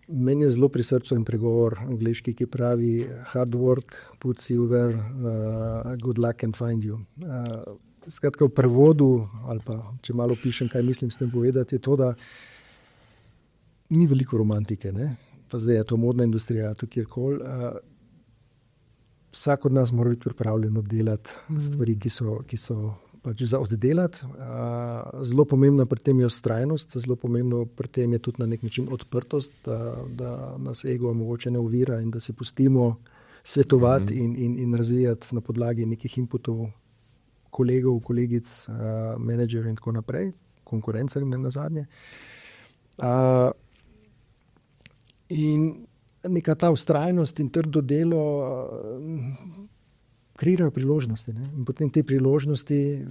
Meni je zelo pri srcu en pregovor angleški, ki pravi hard work puts you where good luck can find you. Skratka, v prevodu, ali pa če malo pišem, kaj mislim s tem povedati, je to, da ni veliko romantike, ne? Pa zdaj je to modna industrija, to kjerkoli. Vsak od nas mora biti pripravljen obdelati stvari, ki so pač za oddelati. Zelo pomembno pri tem je vztrajnost, zelo pomembno pri tem je tudi na nek način odprtost, da nas ego mogoče ne ovira in da se pustimo svetovati in razvijati na podlagi nekih inputov kolegov, kolegic, menedžerjev in tako naprej, konkurenca ne nazadnje. In neka ta vztrajnost in trdo delo kreirajo priložnosti, ne? In potem te priložnosti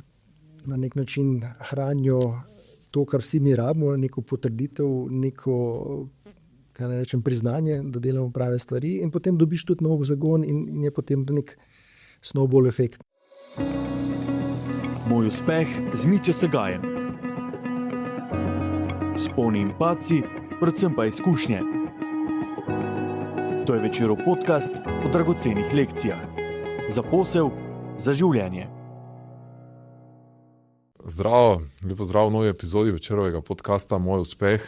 na nek način hranijo to, kar vsi mi rabimo, neko potrditev, neko, kaj ne rečem, priznanje, da delamo prave stvari in potem dobiš tudi nov zagon in je potem nek snowball efekt. Moj uspeh z Mitjo Segajem. Sponi in padci, predvsem pa izkušnje. To je Večerov podcast o dragocenih lekcijah. Za posel, za življenje. Zdravo, lepo zdrav v novi epizodi Večerovega podcasta Moj uspeh.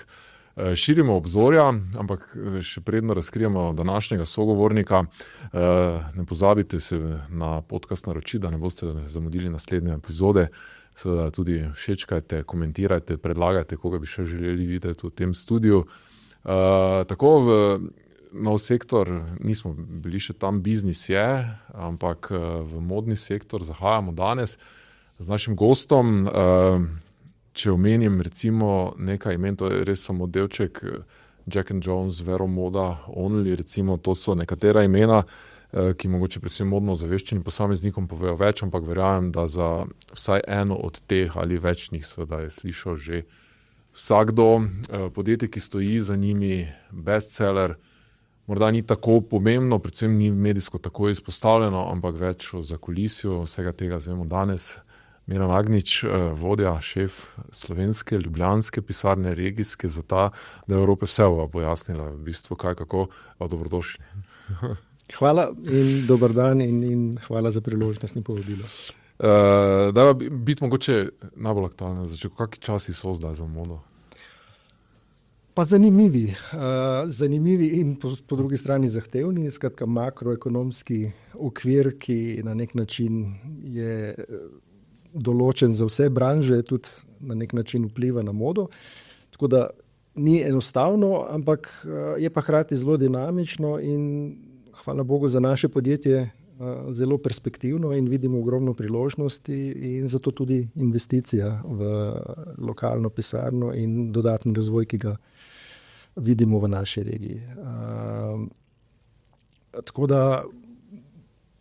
Širimo obzorja, ampak še predno razkrijemo današnjega sogovornika. Ne pozabite se na podcast naročiti, da ne boste zamudili naslednje epizode. Seveda tudi všečkajte, komentirajte, predlagajte, koga bi še želeli videti v tem studiu. Tako v nov sektor, nismo bili še tam, biznis je, ampak v modni sektor zahajamo danes z našim gostom. Če omenim recimo nekaj imen, to je res samo delček Jack & Jones, Vero Moda, Only, recimo to so nekatera imena, ki mogoče predvsem modno zaveščenim posameznikom povejo več, ampak verjamem, da za vsaj eno od teh ali več njih seveda je slišal že vsakdo. Podjetje, ki stoji za njimi, bestseller, morda ni tako pomembno, predvsem ni medijsko tako izpostavljeno, ampak več o zakulisju vsega tega zvemo danes. Miran Agnič, vodja, šef slovenske, ljubljanske pisarne, regijske, za ta, da Evrope vse pojasnila, v bistvu kaj, kako, dobrodošli. Hvala in dober dan in hvala za priložnost in povabilo. Da biti mogoče najbolj aktualno, kakšni časi so zdaj za modo? Pa zanimivi in po drugi strani zahtevni, skratka makroekonomski okvir, ki na nek način je določen za vse branže, tudi na nek način vpliva na modo. Tako da ni enostavno, ampak je pa hkrati zelo dinamično in hvala Bogu za naše podjetje zelo perspektivno in vidimo ogromno priložnosti in zato tudi investicija v lokalno pisarno in dodatni razvoj, ki ga vidimo v naši regiji. Tako da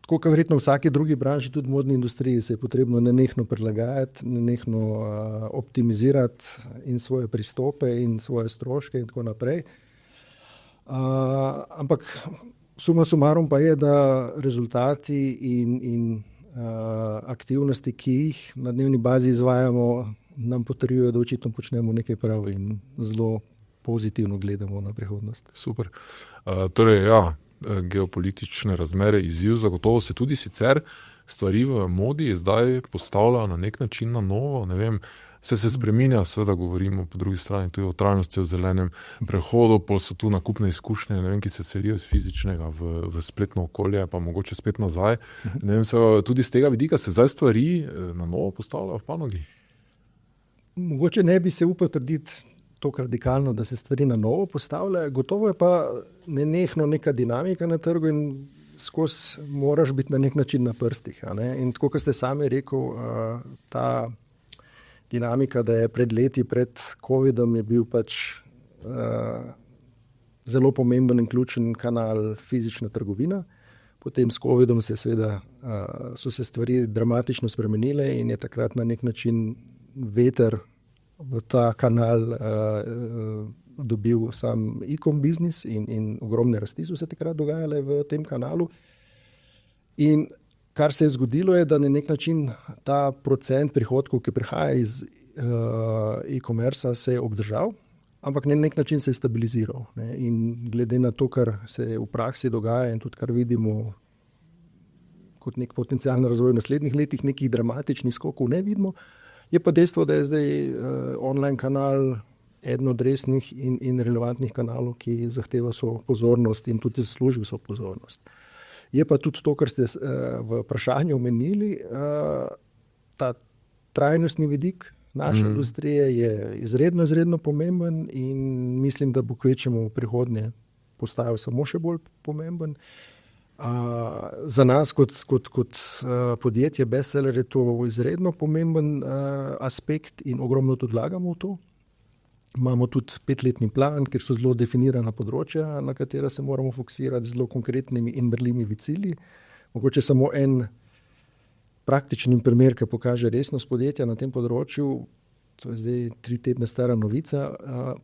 kot verjetno v vsaki drugi branži, tudi v modni industriji, se je potrebno nenehno prilagajati, nenehno optimizirati in svoje pristope in svoje stroške in tako naprej. Ampak suma sumarum pa je, da rezultati in aktivnosti, ki jih na dnevni bazi izvajamo, nam potrjujejo, da očitno počnemo nekaj prav in zelo pozitivno gledamo na prihodnost. Super. Torej, ja, geopolitične razmere, izziv, zagotovo se tudi sicer stvari v modi zdaj postavlja na nek način na novo, ne vem, se spreminja, seveda govorimo po drugi strani tudi o trajnosti, o zelenem prehodu, pol so tu nakupne izkušnje, ne vem, ki se selijo iz fizičnega v spletno okolje, pa mogoče spet nazaj. Ne vem, tudi z tega vidika se zdaj stvari na novo postavljajo v panogi. Mogoče ne bi se upal trditi tako radikalno, da se stvari na novo postavljajo. Gotovo je pa nenehno neka dinamika na trgu in skozi moraš biti na nek način na prstih. In tako, kot ste sami rekel, ta dinamika, da je pred leti, pred covidom je bil pač zelo pomemben in ključen kanal fizična trgovina. Potem s covidom so se stvari dramatično spremenile in je takrat na nek način veter v ta kanal dobil sam e-com biznis in ogromne rasti so se takrat dogajale v tem kanalu. In kar se je zgodilo je, da na nek način ta procent prihodkov, ki prihaja iz e-commerce, se je obdržal ampak na nek način se je stabiliziral. Ne. In glede na to, kar se v praksi dogaja in tudi kar vidimo kot nek potencialni razvoj v naslednjih letih, nekih dramatičnih skokov ne vidimo, je pa dejstvo, da je zdaj online kanal eden od resnih in relevantnih kanalov, ki zahteva svojo pozornost in tudi zasluži svojo pozornost. Je pa tudi to, kar ste v vprašanju omenili, ta trajnostni vidik naše industrije je izredno pomemben in mislim, da bo kvečemu v prihodnje postajal samo še bolj pomemben. Za nas kot podjetje Bestseller je to izredno pomemben aspekt in ogromno tudi vlagamo v to. Imamo tudi 5-letni plan, kjer so zelo definirana področja, na katera se moramo fokusirati z zelo konkretnimi in merljivimi cilji. Mogoče samo en praktični primer, ki pokaže resnost podjetja na tem področju. To je zdaj 3 tedne stara novica.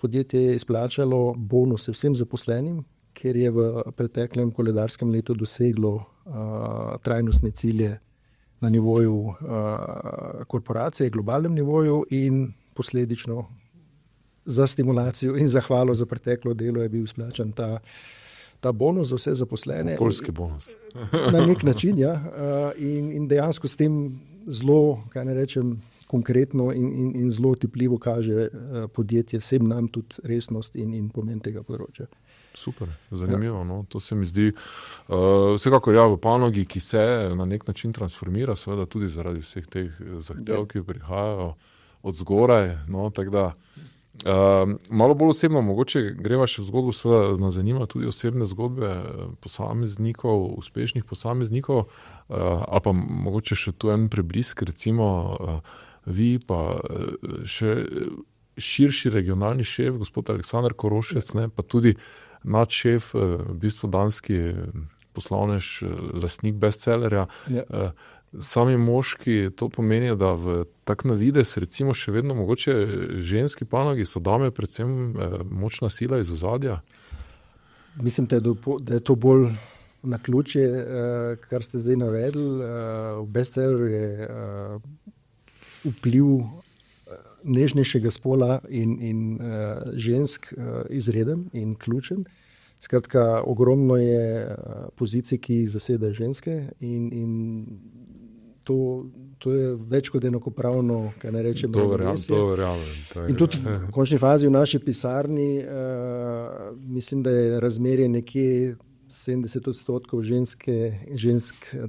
Podjetje je izplačalo bonuse vsem zaposlenim, ker je v preteklem koledarskem letu doseglo trajnostne cilje na nivoju korporacije, globalnem nivoju in posledično za stimulacijo in zahvalo za preteklo delo je bil izplačan ta bonus za vse zaposlene. Poljski bonus. Na nek način, ja. In dejansko s tem zelo, kaj ne rečem, konkretno in zelo otipljivo kaže podjetje vsem nam tudi resnost in pomen tega področja. Super, zanimivo. No? To se mi zdi vsekakor v panogi, ki se na nek način transformira, seveda tudi zaradi vseh teh zahtev, ki prihajajo od zgoraj. No? Tako da malo bolj osebno, mogoče greva še v zgodbo, seveda nas zanima tudi osebne zgodbe posameznikov, uspešnih posameznikov, ali pa mogoče še tu en preblisk, recimo vi pa še širši regionalni šef, gospod Aleksander Korošec, ne, pa tudi nadšef, v bistvu danski poslovnež, lastnik Bestsellerja. Ja. Sami moški, to pomeni, da v tak navides, recimo še vedno mogoče ženski panogi so dame predvsem močna sila iz ozadja? Mislim, da je to bolj naključje, kar ste zdaj navedli. V Bestsellerju je vpliv nežnejšega spola in žensk izreden in ključen. Skratka, ogromno je pozicij, ki jih zasedajo ženske in to je več kot enakopravno, kaj ne rečem. To verjamem. In tudi v končni fazi v naši pisarni mislim, da je razmerje nekje 70% žensk,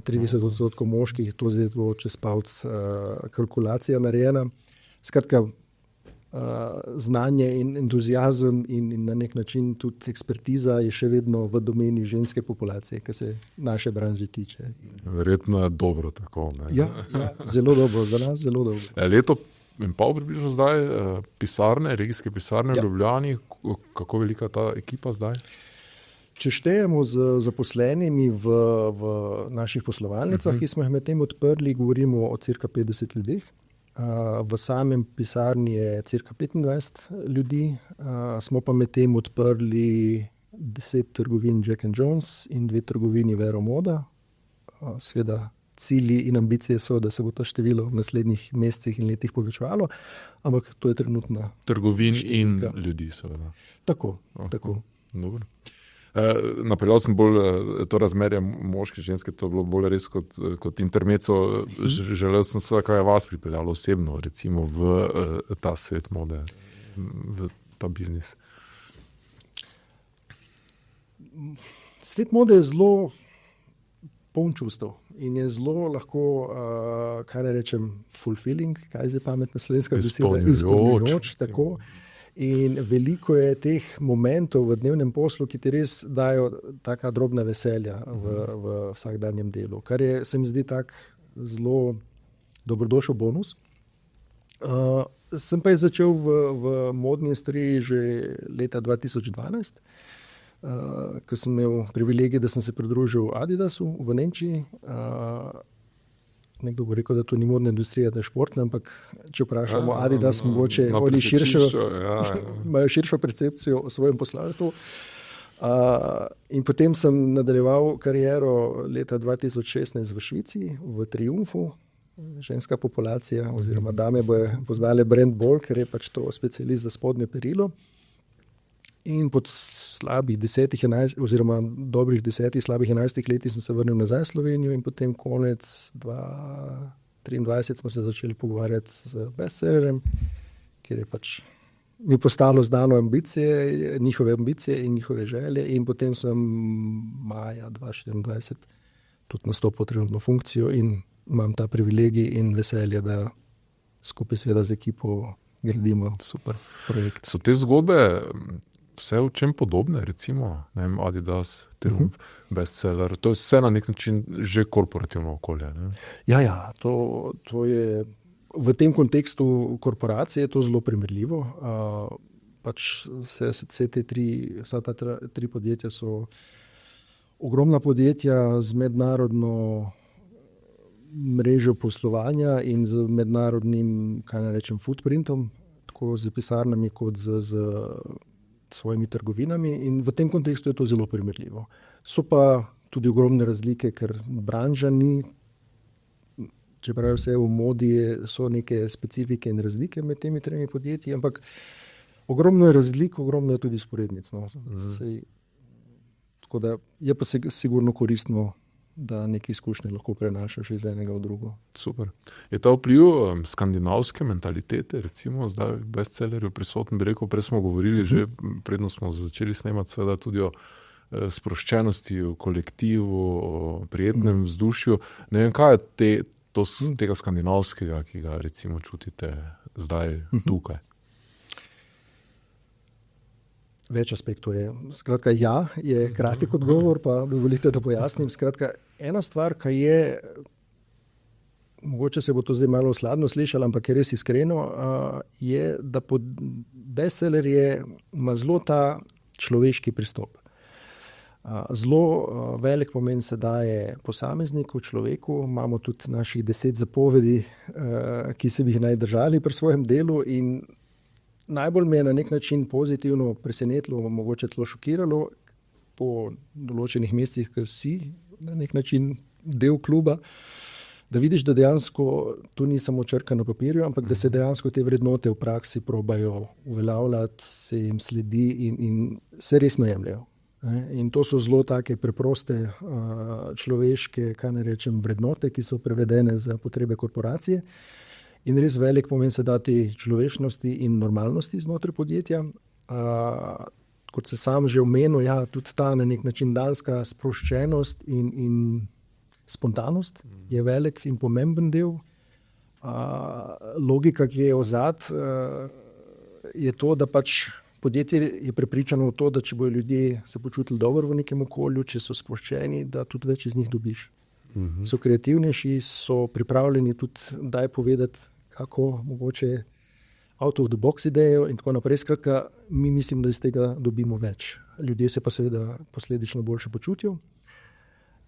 30% moških, to zdaj bo čez palc kalkulacija narejena. Skratka, znanje in entuziazem in na nek način tudi ekspertiza je še vedno v domeni ženske populacije, ki se naše branže tiče. Verjetno je dobro tako. Ne? Ja, zelo dobro, za nas zelo dobro. Leto in pol približno zdaj pisarne, regijske pisarne v Ljubljani, kako velika ta ekipa zdaj? Če štejemo z zaposlenimi v naših poslovalnicah, ki smo jih med tem odprli, govorimo o cirka 50 ljudeh. V samem pisarni je cirka 25 ljudi, smo pa med tem odprli 10 trgovin Jack & Jones in 2 trgovini Vero Moda. Seveda cilji in ambicije so, da se bo to število v naslednjih mesecih in letih povečevalo, ampak to je trenutna trgovin in ljudi, seveda. Tako. Dobro. Napeljal sem bolj to razmerje moške, ženske, to je bilo bolj res kot intermezzo. Želel sem seveda, kaj je vas pripeljalo osebno, recimo v ta svet mode, v ta biznis. Svet mode je zelo poln čustev in je zelo lahko, kaj ne rečem, fulfilling, kaj je zdaj pametna slovenska beseda? Izpolnjujoč, tako. In veliko je teh momentov v dnevnem poslu, ki ti res dajo taka drobna veselja v vsakdanjem delu, kar je, se mi zdi tak zelo dobrodošel bonus. Sem pa je začel v modni industriji že leta 2012, ko sem imel privilegij, da sem se pridružil Adidasu v Nemčiji. Nekdo bo rekel, da to ni modna industrija, da je športna, ampak če vprašamo Adidas, mogoče oni imajo širšo percepcijo o svojem poslanstvu. In potem sem nadaljeval kariero leta 2016 v Švici, v Triumfu. Ženska populacija oziroma dame bojo poznale brand Ball, ker je pač to specialist za spodnje perilo. In po slabih 10-11, oziroma dobrih 10, slabih 11 letih sem se vrnil nazaj v Slovenijo in potem konec 2023 smo se začeli pogovarjati z bestsellerjem, kjer je pač mi postalo znano njihove ambicije in njihove želje in potem sem maja 2024 tudi nastopil trenutno funkcijo in imam ta privilegij in veselje, da skupaj seveda z ekipo gradimo super projekt. So te zgodbe vse v čem podobne, recimo, ne vem, Adidas, Triumf, bestseller, to je vse na nek način že korporativno okolje, ne? Ja, to je v tem kontekstu korporacije je to zelo primerljivo. Pač vsa ta tri podjetja so ogromna podjetja z mednarodno mrežo poslovanja in z mednarodnim, kaj naj rečem, footprintom, tako z pisarnami kot z svojimi trgovinami in v tem kontekstu je to zelo primerljivo. So pa tudi ogromne razlike, ker branža ni, čeprav vse v modi so neke specifike in razlike med temi tremi podjetji, ampak ogromno je razlik, ogromno je tudi sporednic. No. Tako da je pa sigurno koristno, da neke izkušnje lahko prenašaš iz enega v drugo. Super. Je ta vpliv skandinavske mentalitete, recimo zdaj v bestsellerju prisoten, bi rekel, prej smo govorili, že predno smo začeli snemati seveda tudi o sproščenosti, o kolektivu, o prijetnem vzdušju. Ne vem, kaj je tega skandinavskega, ki ga recimo čutite zdaj tukaj? Več aspektov je. Skratka, ja, je kratek odgovor, pa dovolite, da pojasnim. Skratka, ena stvar, ki je, mogoče se bo to zdaj malo sladno slišalo, ampak je res iskreno, je, da bestseller ima zelo ta človeški pristop. Zelo velik pomen se daje posamezniku, človeku. Imamo tudi naših 10 zapovedi, ki se bi jih naj držali pri svojem delu in najbolj me je na nek način pozitivno presenetilo, mogoče celo šokiralo po določenih mesecih, ker si na nek način del kluba, da vidiš, da dejansko to ni samo črka na papirju, ampak da se dejansko te vrednote v praksi probajo uveljavljati, se jim sledi in se resno jemljajo. In to so zelo take preproste človeške, kaj ne rečem, vrednote, ki so prevedene za potrebe korporacije. In res velik pomen se da te človečnosti in normalnosti znotraj podjetja. Kot se sam že omenil, ja, tudi ta na nek način danska sproščenost in spontanost je velik in pomemben del. Logika, ki je ozad, je to, da pač podjetje je prepričano v to, da če bojo ljudje se počutili dobro v nekem okolju, če so sproščeni, da tudi več iz njih dobiš. So kreativnejši, so pripravljeni tudi daj povedati, kako mogoče out of the box idejo in tako naprej. Skratka, mi mislim, da iz tega dobimo več. Ljudje se pa seveda posledično boljše počutijo.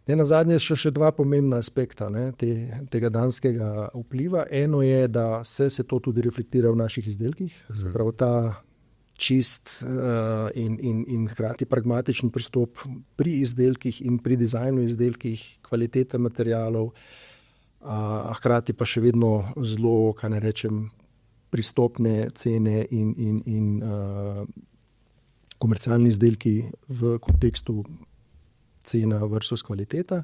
Nazadnje še dva pomembna aspekta tega danskega vpliva. Eno je, da se to tudi reflektira v naših izdelkih. Se pravi, ta čist in hkrati pragmatičen pristop pri izdelkih in pri dizajnu izdelkih, kvalitete materialov, hkrati pa še vedno zelo, kaj ne rečem, pristopne cene in komercialni izdelki v kontekstu cena versus kvaliteta.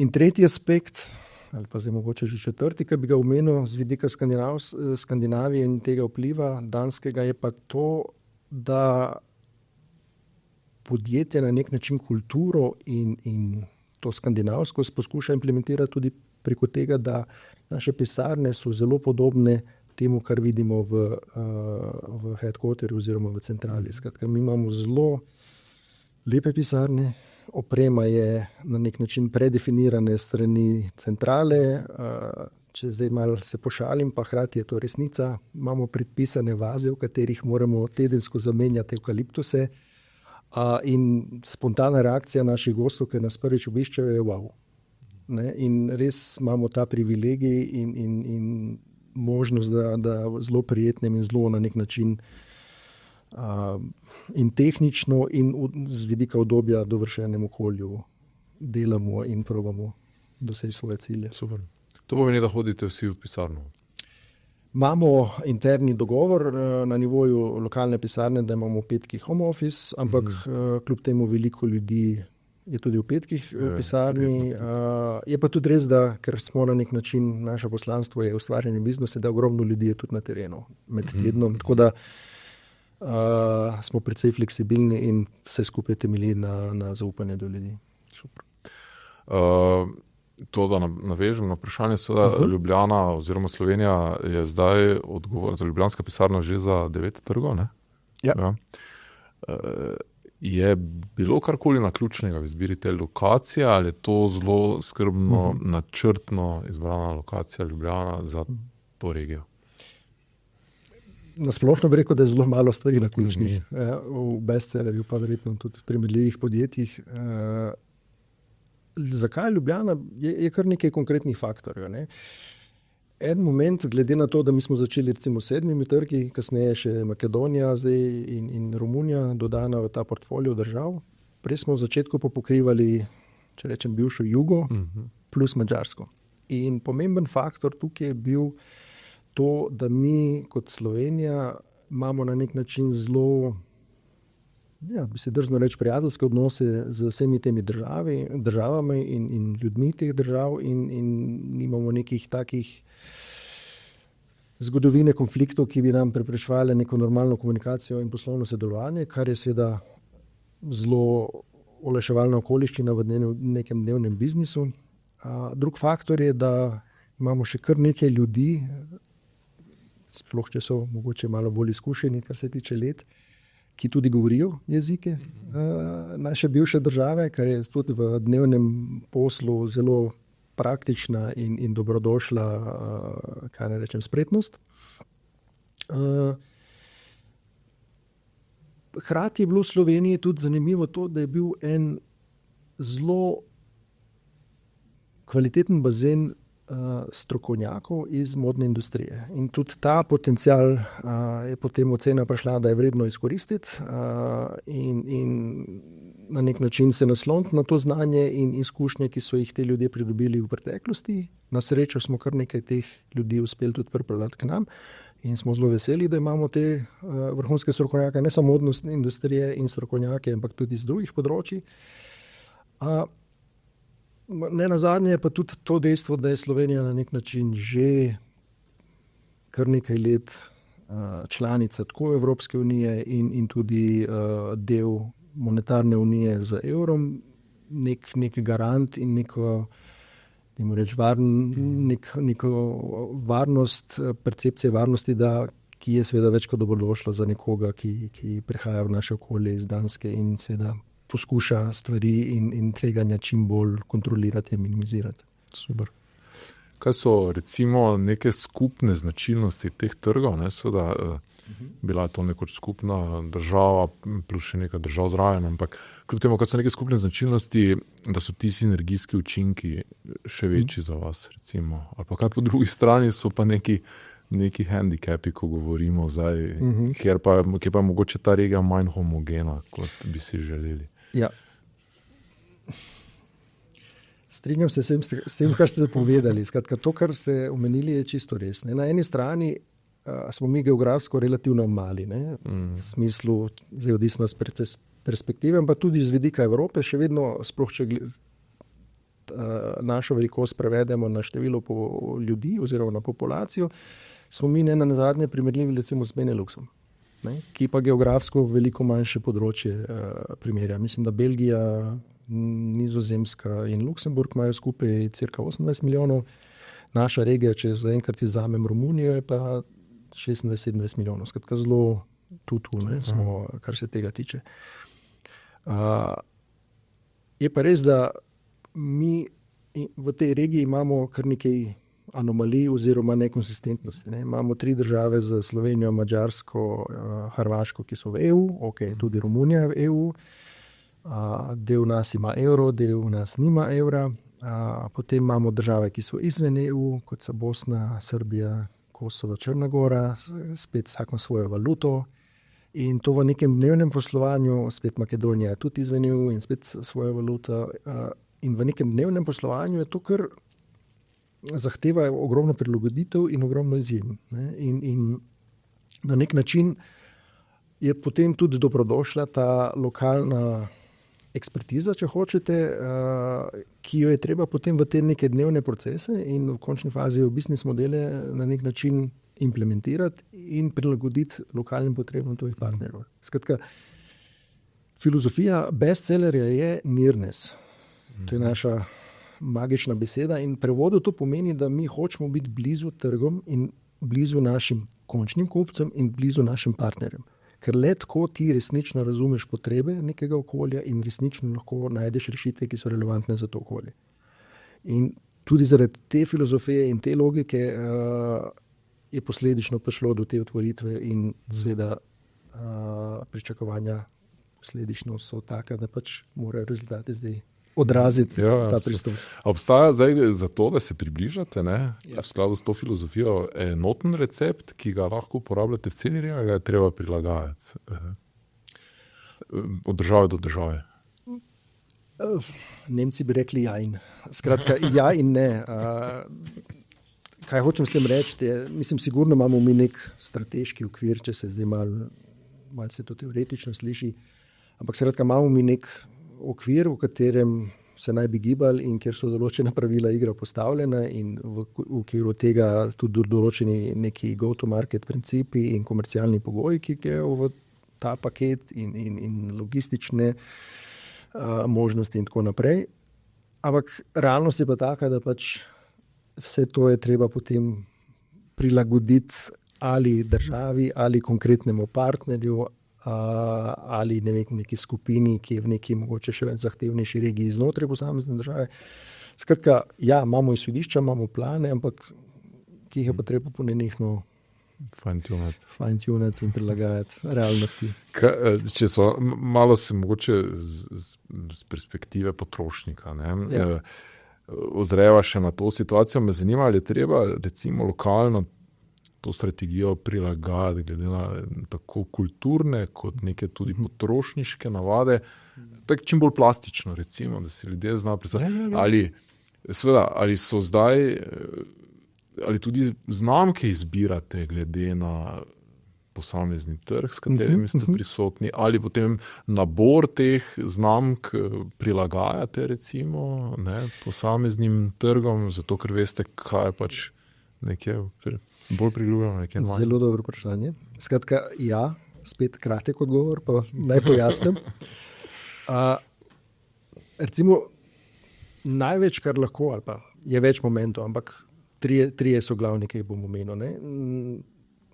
In tretji aspekt, ali pa zdaj mogoče že četrti, ki bi ga omenil z vidika Skandinavije in tega vpliva danskega, je pa to, da podjetje na nek način kulturo in to skandinavsko poskuša implementirati tudi preko tega, da naše pisarne so zelo podobne temu, kar vidimo v headquarterju oziroma v centrali. Skratka, mi imamo zelo lepe pisarne, oprema je na nek način predefinirane strani centrale, če zdaj malo se pošalim, pa hkrati je to resnica, imamo predpisane vaze, v katerih moramo tedensko zamenjati evkaliptuse, in spontana reakcija naših gostov, ki nas prvič obiščejo, je wow. In res imamo ta privilegij in možnost, da zelo prijetnem in zelo na nek način in tehnično in z vidika udobja dovršenem okolju delamo in probamo doseči svoje cilje. Super. To pomeni, da hodite vsi v pisarno? Imamo interni dogovor na nivoju lokalne pisarne, da imamo v petkih home office, ampak kljub temu veliko ljudi je tudi v petkih v pisarni. Je pa tudi res, da ker smo na nek način, naše poslanstvo je ustvarjanje biznisa, da ogromno ljudi je tudi na terenu med tednom, tako da smo precej fleksibilni in vse skupaj temelji na zaupanje do ljudi. Super. To, da navežem na vprašanje, seveda Ljubljana oziroma Slovenija je zdaj ljubljanska pisarna že za 9 trgov, ne? Ja. Je bilo karkoli naključnega v izbiri te lokacije ali je to zelo skrbno, načrtno izbrana lokacija Ljubljana za to regijo? Nasplošno bi rekel, da je zelo malo stvari naključnih. V bestsellerju pa verjetno tudi v primerljivih podjetjih. Zakaj Ljubljana? Je kar nekaj konkretnih faktorjev. Ne? En moment, glede na to, da mi smo začeli recimo 7 trgi, kasneje še Makedonija in Romunija dodana v ta portfolio držav. Prej smo v začetku pokrivali, če rečem, bivšo Jugo plus Madžarsko. In pomemben faktor tukaj je bil to, da mi kot Slovenija imamo na nek način zelo, bi se drzno reči, prijateljske odnose z vsemi temi državami in ljudmi teh držav in nimamo nekih takih zgodovine konfliktov, ki bi nam preprečevali neko normalno komunikacijo in poslovno sodelovanje, kar je seveda zelo olajševalna okoliščina v nekem dnevnem biznisu. Drug faktor je, da imamo še kar nekaj ljudi, sploh če so mogoče malo bolj izkušeni, kar se tiče let, ki tudi govorijo jezike naše bivše države, kar je tudi v dnevnem poslu zelo praktična in dobrodošla, kaj ne rečem, spretnost. Hkrati je bilo v Sloveniji tudi zanimivo to, da je bil en zelo kvaliteten bazen strokovnjakov iz modne industrije. In tudi ta potencial je potem ocena prišla, da je vredno izkoristiti in na nek način se nasloniti na to znanje in izkušnje, ki so jih te ljudje pridobili v preteklosti. Na srečo smo kar nekaj teh ljudi uspeli tudi pripeljati k nam in smo zelo veseli, da imamo te vrhunske strokovnjake, ne samo modne industrije in strokovnjake, ampak tudi iz drugih področij. Ne nazadnje je pa tudi to dejstvo, da je Slovenija na nek način že kar nekaj let članica tako Evropske unije in tudi del monetarne unije z evrom, nek garant in neko varnost, percepcije varnosti, ki je seveda več kot dobrodošla za nekoga, ki prihaja v naše okolje iz Danske in seveda poskuša stvari in tveganja čim bolj kontrolirati in minimizirati. Super. Kaj so recimo neke skupne značilnosti teh trgov? Seveda, bila je to nekoč skupna država, plus še nekaj držav zraven, ampak kljub temu, kaj so neke skupne značilnosti, da so ti sinergijski učinki še večji za vas, recimo. Ali pa kaj po drugi strani so pa neki handicapi, ko govorimo zdaj, kjer pa je mogoče ta regija manj homogena, kot bi si želeli. Ja. Strinjam se s tem, kar ste povedali. Skratka, to, kar ste omenili, je čisto res. Na eni strani smo mi geografsko relativno mali, v smislu, zdaj odvisno z perspektive, pa tudi z vidika Evrope, še vedno, sploh če našo velikost prevedemo na število ljudi oziroma na populacijo, smo mi ne nazadnje primerljivi recimo z Beneluxom, ki pa geografsko veliko manjše področje primerja. Mislim, da Belgija, Nizozemska in Luksemburg imajo skupaj cirka 28 milijonov. Naša regija, če zaenkrat izvzamem Romunijo, je pa 26-27 milijonov. Skratka, zelo tu smo, kar se tega tiče. Je pa res, da mi v tej regiji imamo kar nekaj anomalij oziroma nekonsistentnosti. Imamo 3 države z Slovenijo, Madžarsko, Hrvaško, ki so v EU, tudi Romunija je v EU. Del nas ima evro, del nas nima evra. Potem imamo države, ki so izven EU, kot so Bosna, Srbija, Kosovo, Črna Gora, spet vsako svojo valuto. In to v nekem dnevnem poslovanju, spet Makedonija tudi izven EU in spet svojo valuto. In v nekem dnevnem poslovanju je to kar zahteva ogromno prilagoditev in ogromno izjem. Ne? In na nek način je potem tudi dobrodošla ta lokalna ekspertiza, če hočete, ki jo je treba potem v te neke dnevne procese in v končni fazi v biznis modele na nek način implementirati in prilagoditi lokalnim potrebam tvojih partnerjev. Skratka, filozofija bestsellerja je nearness. To je naša magična beseda in prevodu to pomeni, da mi hočemo biti blizu trgom in blizu našim končnim kupcem in blizu našim partnerjem. Ker le tako ti resnično razumeš potrebe nekega okolja in resnično lahko najdeš rešitve, ki so relevantne za to okolje. In tudi zaradi te filozofije in te logike je posledično prišlo do te otvoritve in seveda pričakovanja posledično so taka, da pač morajo rezultati zdaj odraziti ta pristop. Obstaja zdaj za to, da se približate, ne? V skladu s to filozofijo enoten recept, ki ga lahko uporabljate v celi regiji, ga je treba prilagajati od države do države? Nemci bi rekli ja in. Skratka, ja in ne. Kaj hočem s tem reči? Mislim, sigurno imamo mi nek strateški okvir, če se zdaj malo se to teoretično sliši, ampak skratka imamo mi nek okvir, v katerem se naj bi gibali in kjer so določena pravila igre postavljena in v okviru tega tudi določeni neki go-to-market principi in komercialni pogoji, ki grejo v ta paket in logistične možnosti in tako naprej. Ampak realnost je pa taka, da pač vse to je treba potem prilagoditi ali državi, ali konkretnemu partnerju, ali neki skupini, ki je v neki mogoče še več zahtevnejši regiji znotraj posamezne države. Skratka, ja, imamo izhodišča, imamo plane, ampak ki jih je pa treba ponenehno fine-tunati in prilagajati realnosti. Če so malo se mogoče z perspektive potrošnika, ozreva še na to situacijo, me zanima, ali je treba recimo lokalno to strategijo prilagajati glede na tako kulturne kot neke tudi potrošniške navade, tako čim bolj plastično recimo, da si ljudje znajo predstavljati. Ali so zdaj, ali tudi znamke izbirate glede na posamezni trg, s katerimi ste prisotni, ali potem nabor teh znamk prilagajate recimo posameznim trgom, zato ker veste, kaj pač nekje bolj priljubljeno, nekaj manj. Zelo dobro vprašanje. Skratka, ja, spet kratek odgovor, pa naj pojasnim. Recimo, največ, kar lahko, ali pa je več momentov, ampak trije so glavni, ki jih bom omenil.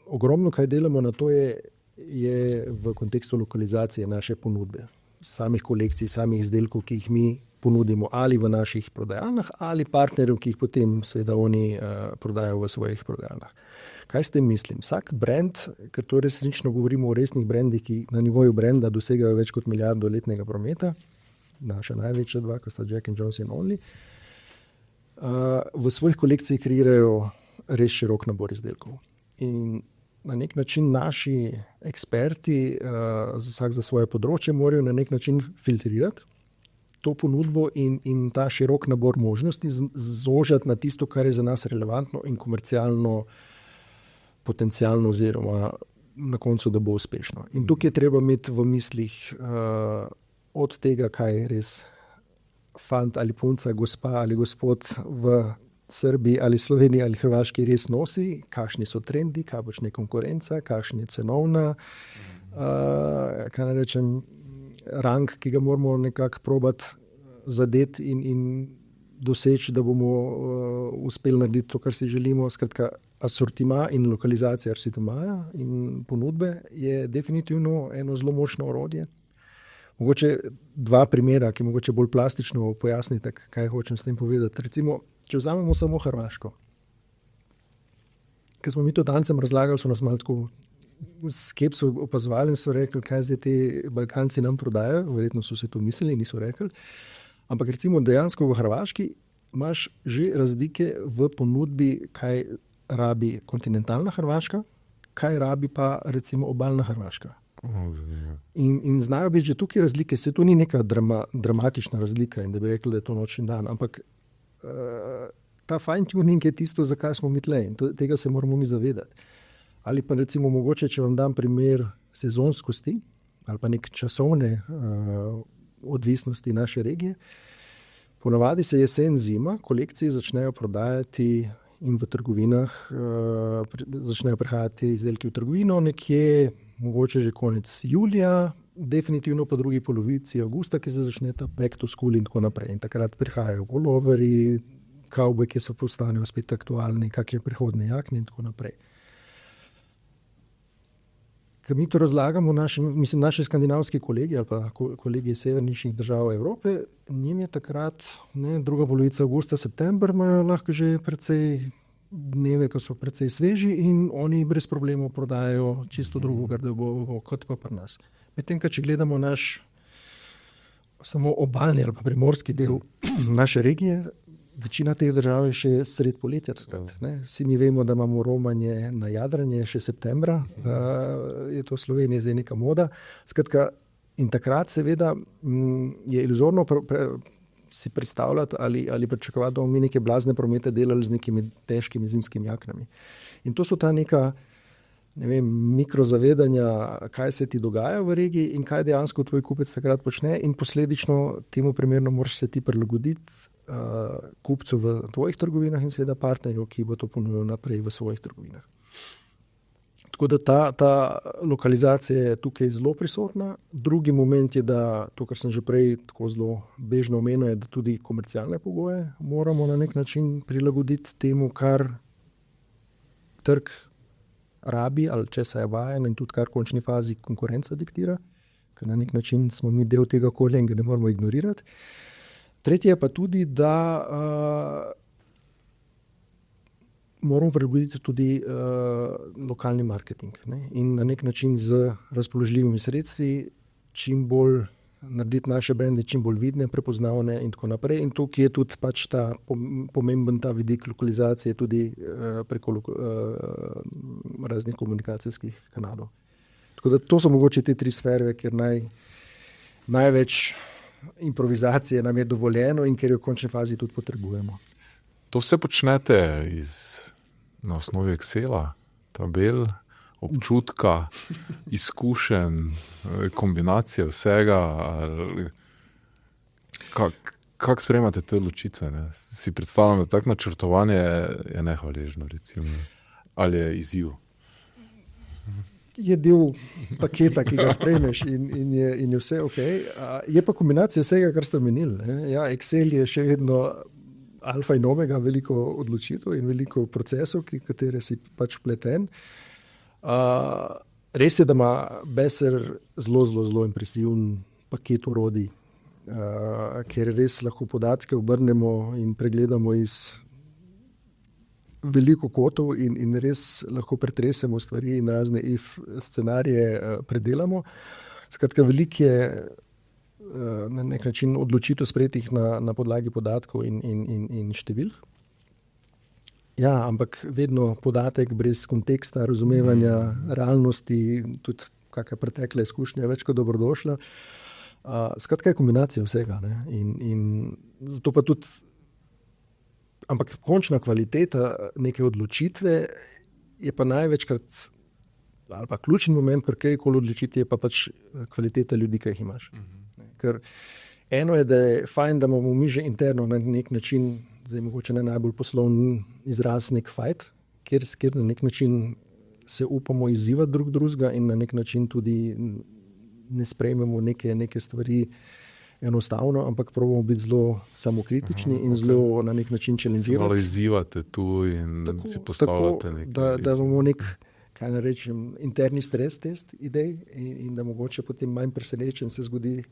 Ogromno, kaj delamo na to, je v kontekstu lokalizacije naše ponudbe. Samih kolekcij, samih izdelkov, ki jih mi ponudimo ali v naših prodajalnah, ali partnerjev, ki jih potem seveda oni prodajajo v svojih prodajalnah. Kaj s tem mislim? Vsak brand, ker to resnično govorimo o resnih brandih, ki na nivoju brenda dosegajo več kot 1 milijardo letnega prometa, naša največja dva, ko sta Jack & Jones in Only, v svojih kolekcijah kreirajo res širok nabor izdelkov. In na nek način naši eksperti, vsak za svoje področje, morajo na nek način filtrirati to ponudbo in ta širok nabor možnosti zožati na tisto, kar je za nas relevantno in komercialno potencialno oziroma na koncu, da bo uspešno. In tukaj je treba imeti v mislih od tega, kaj je res fant ali punca, gospa ali gospod v Srbiji ali Sloveniji ali Hrvaški res nosi, kakšni so trendi, kakšna je konkurenca, kakšna je cenovna, kaj ne rečem, rang, ki ga moramo nekako probati zadeti in doseči, da bomo uspeli narediti to, kar si želimo. Skratka, asortima in lokalizacija asortimaja in ponudbe je definitivno eno zelo močno orodje. Mogoče 2 primera, ki mogoče bolj plastično pojasnite, kaj hočem s tem povedati. Recimo, če vzamemo samo Hrvaško. Ker smo mi to dancem razlagali, so nas malo tako skepso opazovali in so rekli, kaj zdaj ti Balkanci nam prodajajo. Verjetno so se to mislili, niso rekli. Ampak recimo dejansko v Hrvaški imaš že razlike v ponudbi, kaj rabi kontinentalna Hrvaška, kaj rabi pa recimo obalna Hrvaška. In znajo biti že tukaj razlike, se to ni neka dramatična razlika in da bi rekli, da je to noč in dan, ampak ta fine-tuning je tisto, zakaj smo mi tle in tega se moramo mi zavedati. Ali pa recimo mogoče, če vam dam primer sezonskosti ali pa nek časovne odvisnosti naše regije. Ponavadi se jesen, zima, kolekcije začnejo prodajati in v trgovinah začnejo prihajati izdelki v trgovino nekje, mogoče že konec julija, definitivno pa drugi polovici avgusta, ki se začne ta back to school in tako naprej. In takrat prihajajo poloveri, kavbojke, ki so postanejo spet aktualni, kakšne prihodne jakne in tako naprej. Ker mi to razlagamo naši skandinavski kolegi ali pa kolegi iz severnejših držav Evrope, njim je takrat druga polovica avgusta, september, imajo lahko že precej dneve, ko so precej sveži in oni brez problemov prodajajo čisto drugo garderobo kot pa pri nas. Medtem, če gledamo naš samo obalni ali pa primorski del naše regije, večina teh držav je še sred poletja. Vsi mi vemo, da imamo romanje na jadranje še septembra, je to v Sloveniji zdaj neka moda. Skratka, in takrat seveda je iluzorno si predstavljati ali pričakovati, da bomo mi neke blazne promete delali z nekimi težkimi zimskimi jaknami. In to so ta neka mikrozavedanja, kaj se ti dogaja v regiji in kaj dejansko tvoj kupec takrat počne in posledično temu primerno moraš se ti prilagoditi kupcu v tvojih trgovinah in seveda partnerju, ki bo to ponudil naprej v svojih trgovinah. Tako da ta lokalizacija je tukaj zelo prisotna. Drugi moment je, da to, kar sem že prej tako zelo bežno omenil, je, da tudi komercialne pogoje moramo na nek način prilagoditi temu, kar trg rabi ali česa je vajen in tudi kar v končni fazi konkurenca diktira, ker na nek način smo mi del tega okolja in ga ne moramo ignorirati. Tretje je pa tudi, da moramo prilagoditi tudi lokalni marketing in na nek način z razpoložljivimi sredstvi čim bolj narediti naše brende čim bolj vidne, prepoznavne in tako naprej. In tukaj je tudi pač ta pomemben ta vidik lokalizacije tudi preko raznih komunikacijskih kanalov. Tako da to so mogoče te tri sfere, kjer največ improvizacije nam je dovoljeno in ker jo v končni fazi tudi potrebujemo. To vse počnete na osnovi Excela, tabel, občutka, izkušenj, kombinacije vsega. Kako sprejemate te odločitve? Si predstavljam, da tako načrtovanje je nehvaležno, recimo, ali je izziv? Je del paketa, ki ga sprejmeš in je vse ok. Je pa kombinacija vsega, kar ste omenili. Ja, Excel je še vedno alfa in omega, veliko odločitev in veliko procesov, katere si pač vpleten. Res je, da ima Beser zelo impresiven paket orodij, kjer res lahko podatke obrnemo in pregledamo iz veliko kotov in res lahko pretresemo stvari in razne if scenarije predelamo. Skratka, veliko je na nek način odločitev sprejetih na podlagi podatkov in števil. Ja, ampak vedno podatek brez konteksta, razumevanja realnosti, tudi kakšna pretekla izkušnja je več kot dobrodošla. Skratka, je kombinacija vsega. In zato pa tudi ampak končna kvaliteta neke odločitve je pa največkrat, ali pa ključni moment pri katerikoli odločitvi je pa pač kvaliteta ljudi, ki jih imaš. Ker eno je, da je fajn, da imamo mi že interno na nek način, zdaj mogoče ne najbolj poslovni izraz, nek fight, kjer na nek način se upamo izzivati drugega in na nek način tudi ne sprejmemo neke stvari enostavno, ampak probamo biti zelo samokritični in zelo na nek način challengeirati. Malo izzivate tu in si postavljate nekaj. Da imamo nek, kaj ne rečem, interni stres test idej in da mogoče potem manj presenečen se zgodi,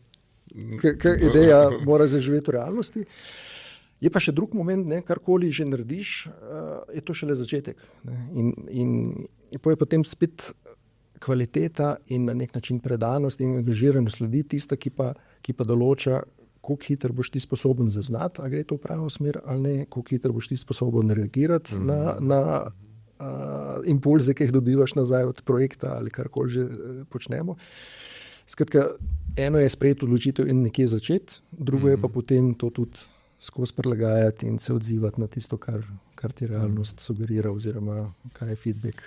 ker ideja mora zaživeti v realnosti. Je pa še drug moment, karkoli že narediš, je to šele začetek. In je potem spet kvaliteta in na nek način predanost in angažiranost ljudi tista, ki pa določa, koliko hitro boš ti sposoben zaznati, a gre to v pravo smer ali ne, koliko hitro boš ti sposoben reagirati na impulze, ki jih dobivaš nazaj od projekta ali karkoli že počnemo. Skratka, eno je sprejeti odločitev in nekje začeti, drugo je pa potem to tudi skozi prilagajati in se odzivati na tisto, kar ti realnost sugerira, oziroma kaj je feedback.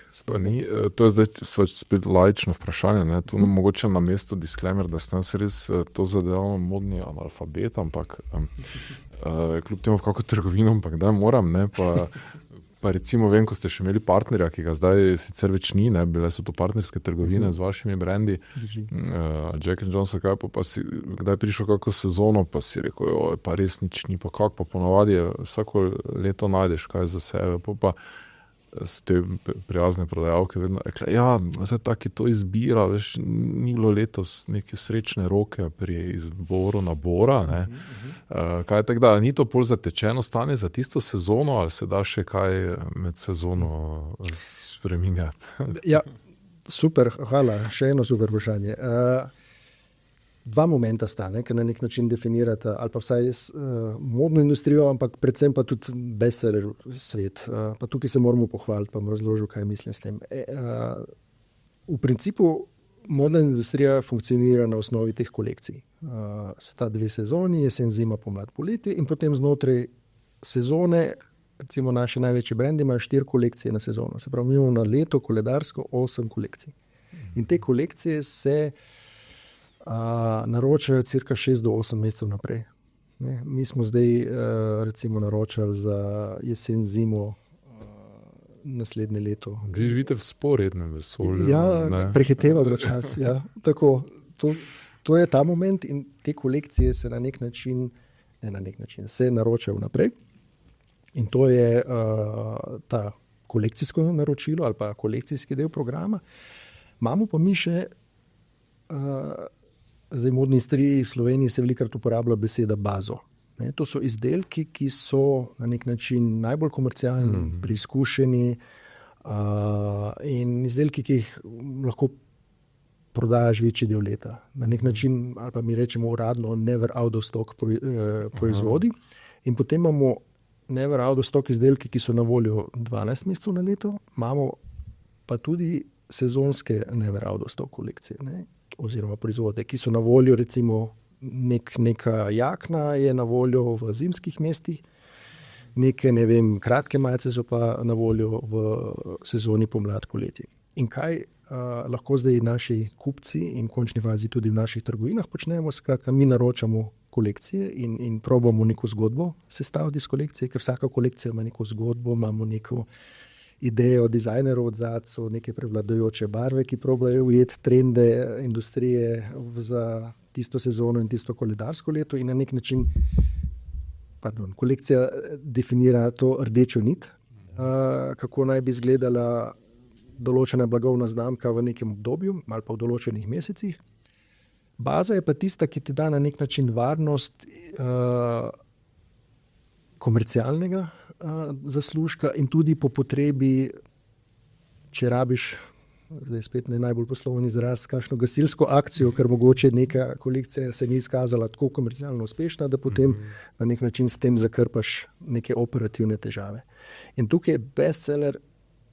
To je zdaj spet laično vprašanje. Ne? Tu mogoče na mestu disclaimer, da sem se res to zadeval modni analfabet, ampak kljub temu v kako trgovino, ampak da moram, ne, pa recimo vem, ko ste še imeli partnerja, ki ga zdaj sicer več ni, ne, bile so to partnerske trgovine z vašimi brendi, Jack & Johnson, pa si kdaj prišel kako sezono, pa si rekel, pa res nič ni, pa kako, pa ponovadi vsako leto najdeš kaj za sebe, pa so te prijazne prodajalke vedno rekle, zdaj taki to izbira, veš, ni bilo letos neke srečne roke pri izboru nabora, ne. Kaj je tako, da ni to pol zatečeno stanje za tisto sezono, ali se da še kaj med sezono spreminjati? Ja, super, hvala, še eno super vprašanje. Dva momenta sta, ki na nek način definirata, ali pa vsaj modno industrijo, ampak predvsem pa tudi bestseller svet. Pa tukaj se moramo pohvaliti, pa bom razložil, kaj mislim s tem. V principu modna industrija funkcionira na osnovi teh kolekcij. Sta 2 sezoni, jesen, zima, pomlad, poletje, in potem znotraj sezone, recimo naši največji brendi imajo 4 kolekcije na sezono. Se pravi, mi imamo na leto koledarsko 8 kolekcij. In te kolekcije se naročajo cirka 6 do 8 mesecev naprej. Ne? Mi smo zdaj recimo naročali za jesen, zimo naslednje leto. Vi živite v sporednem vesolju. Ja, prehitevamo čas. Ja. Tako, to je ta moment in te kolekcije se na nek način, se naročajo naprej. In to je ta kolekcijsko naročilo ali pa kolekcijski del programa. Imamo pa mi še zdaj v modni industriji v Sloveniji se velikokrat uporablja beseda bazo. Ne, to so izdelki, ki so na nek način najbolj komercialni, preizkušeni in izdelki, ki jih lahko prodajaš večji del leta. Na nek način, ali pa mi rečemo uradno, never out of stock proizvodi. In potem imamo never out of stock izdelki, ki so na voljo 12 mesecev na leto, imamo pa tudi sezonske never out of stock kolekcije, ne? Oziroma proizvode, ki so na voljo, recimo neka jakna je na voljo v zimskih mestih, neke, kratke majice so pa na voljo v sezoni pomlad, poletje. In kaj lahko zdaj naši kupci in v končni fazi tudi v naših trgovinah počnemo? Skratka, mi naročamo kolekcije in probamo neko zgodbo sestaviti iz kolekcije, ker vsaka kolekcija ima neko zgodbo, imamo neko idejo dizajnerov odzad, so neke prevladujoče barve, ki probajo ujeti trende industrije za tisto sezono in tisto koledarsko leto in na nek način kolekcija definira to rdečo nit, kako naj bi izgledala določena blagovna znamka v nekem obdobju ali pa v določenih mesecih. Baza je pa tista, ki ti da na nek način varnost komercialnega zaslužka in tudi po potrebi, če rabiš, zdaj spet ne najbolj poslovni izraz, kakšno gasilsko akcijo, ker mogoče neka kolekcija se ni izkazala tako komercialno uspešna, da potem na nek način s tem zakrpaš neke operativne težave. In tukaj je bestseller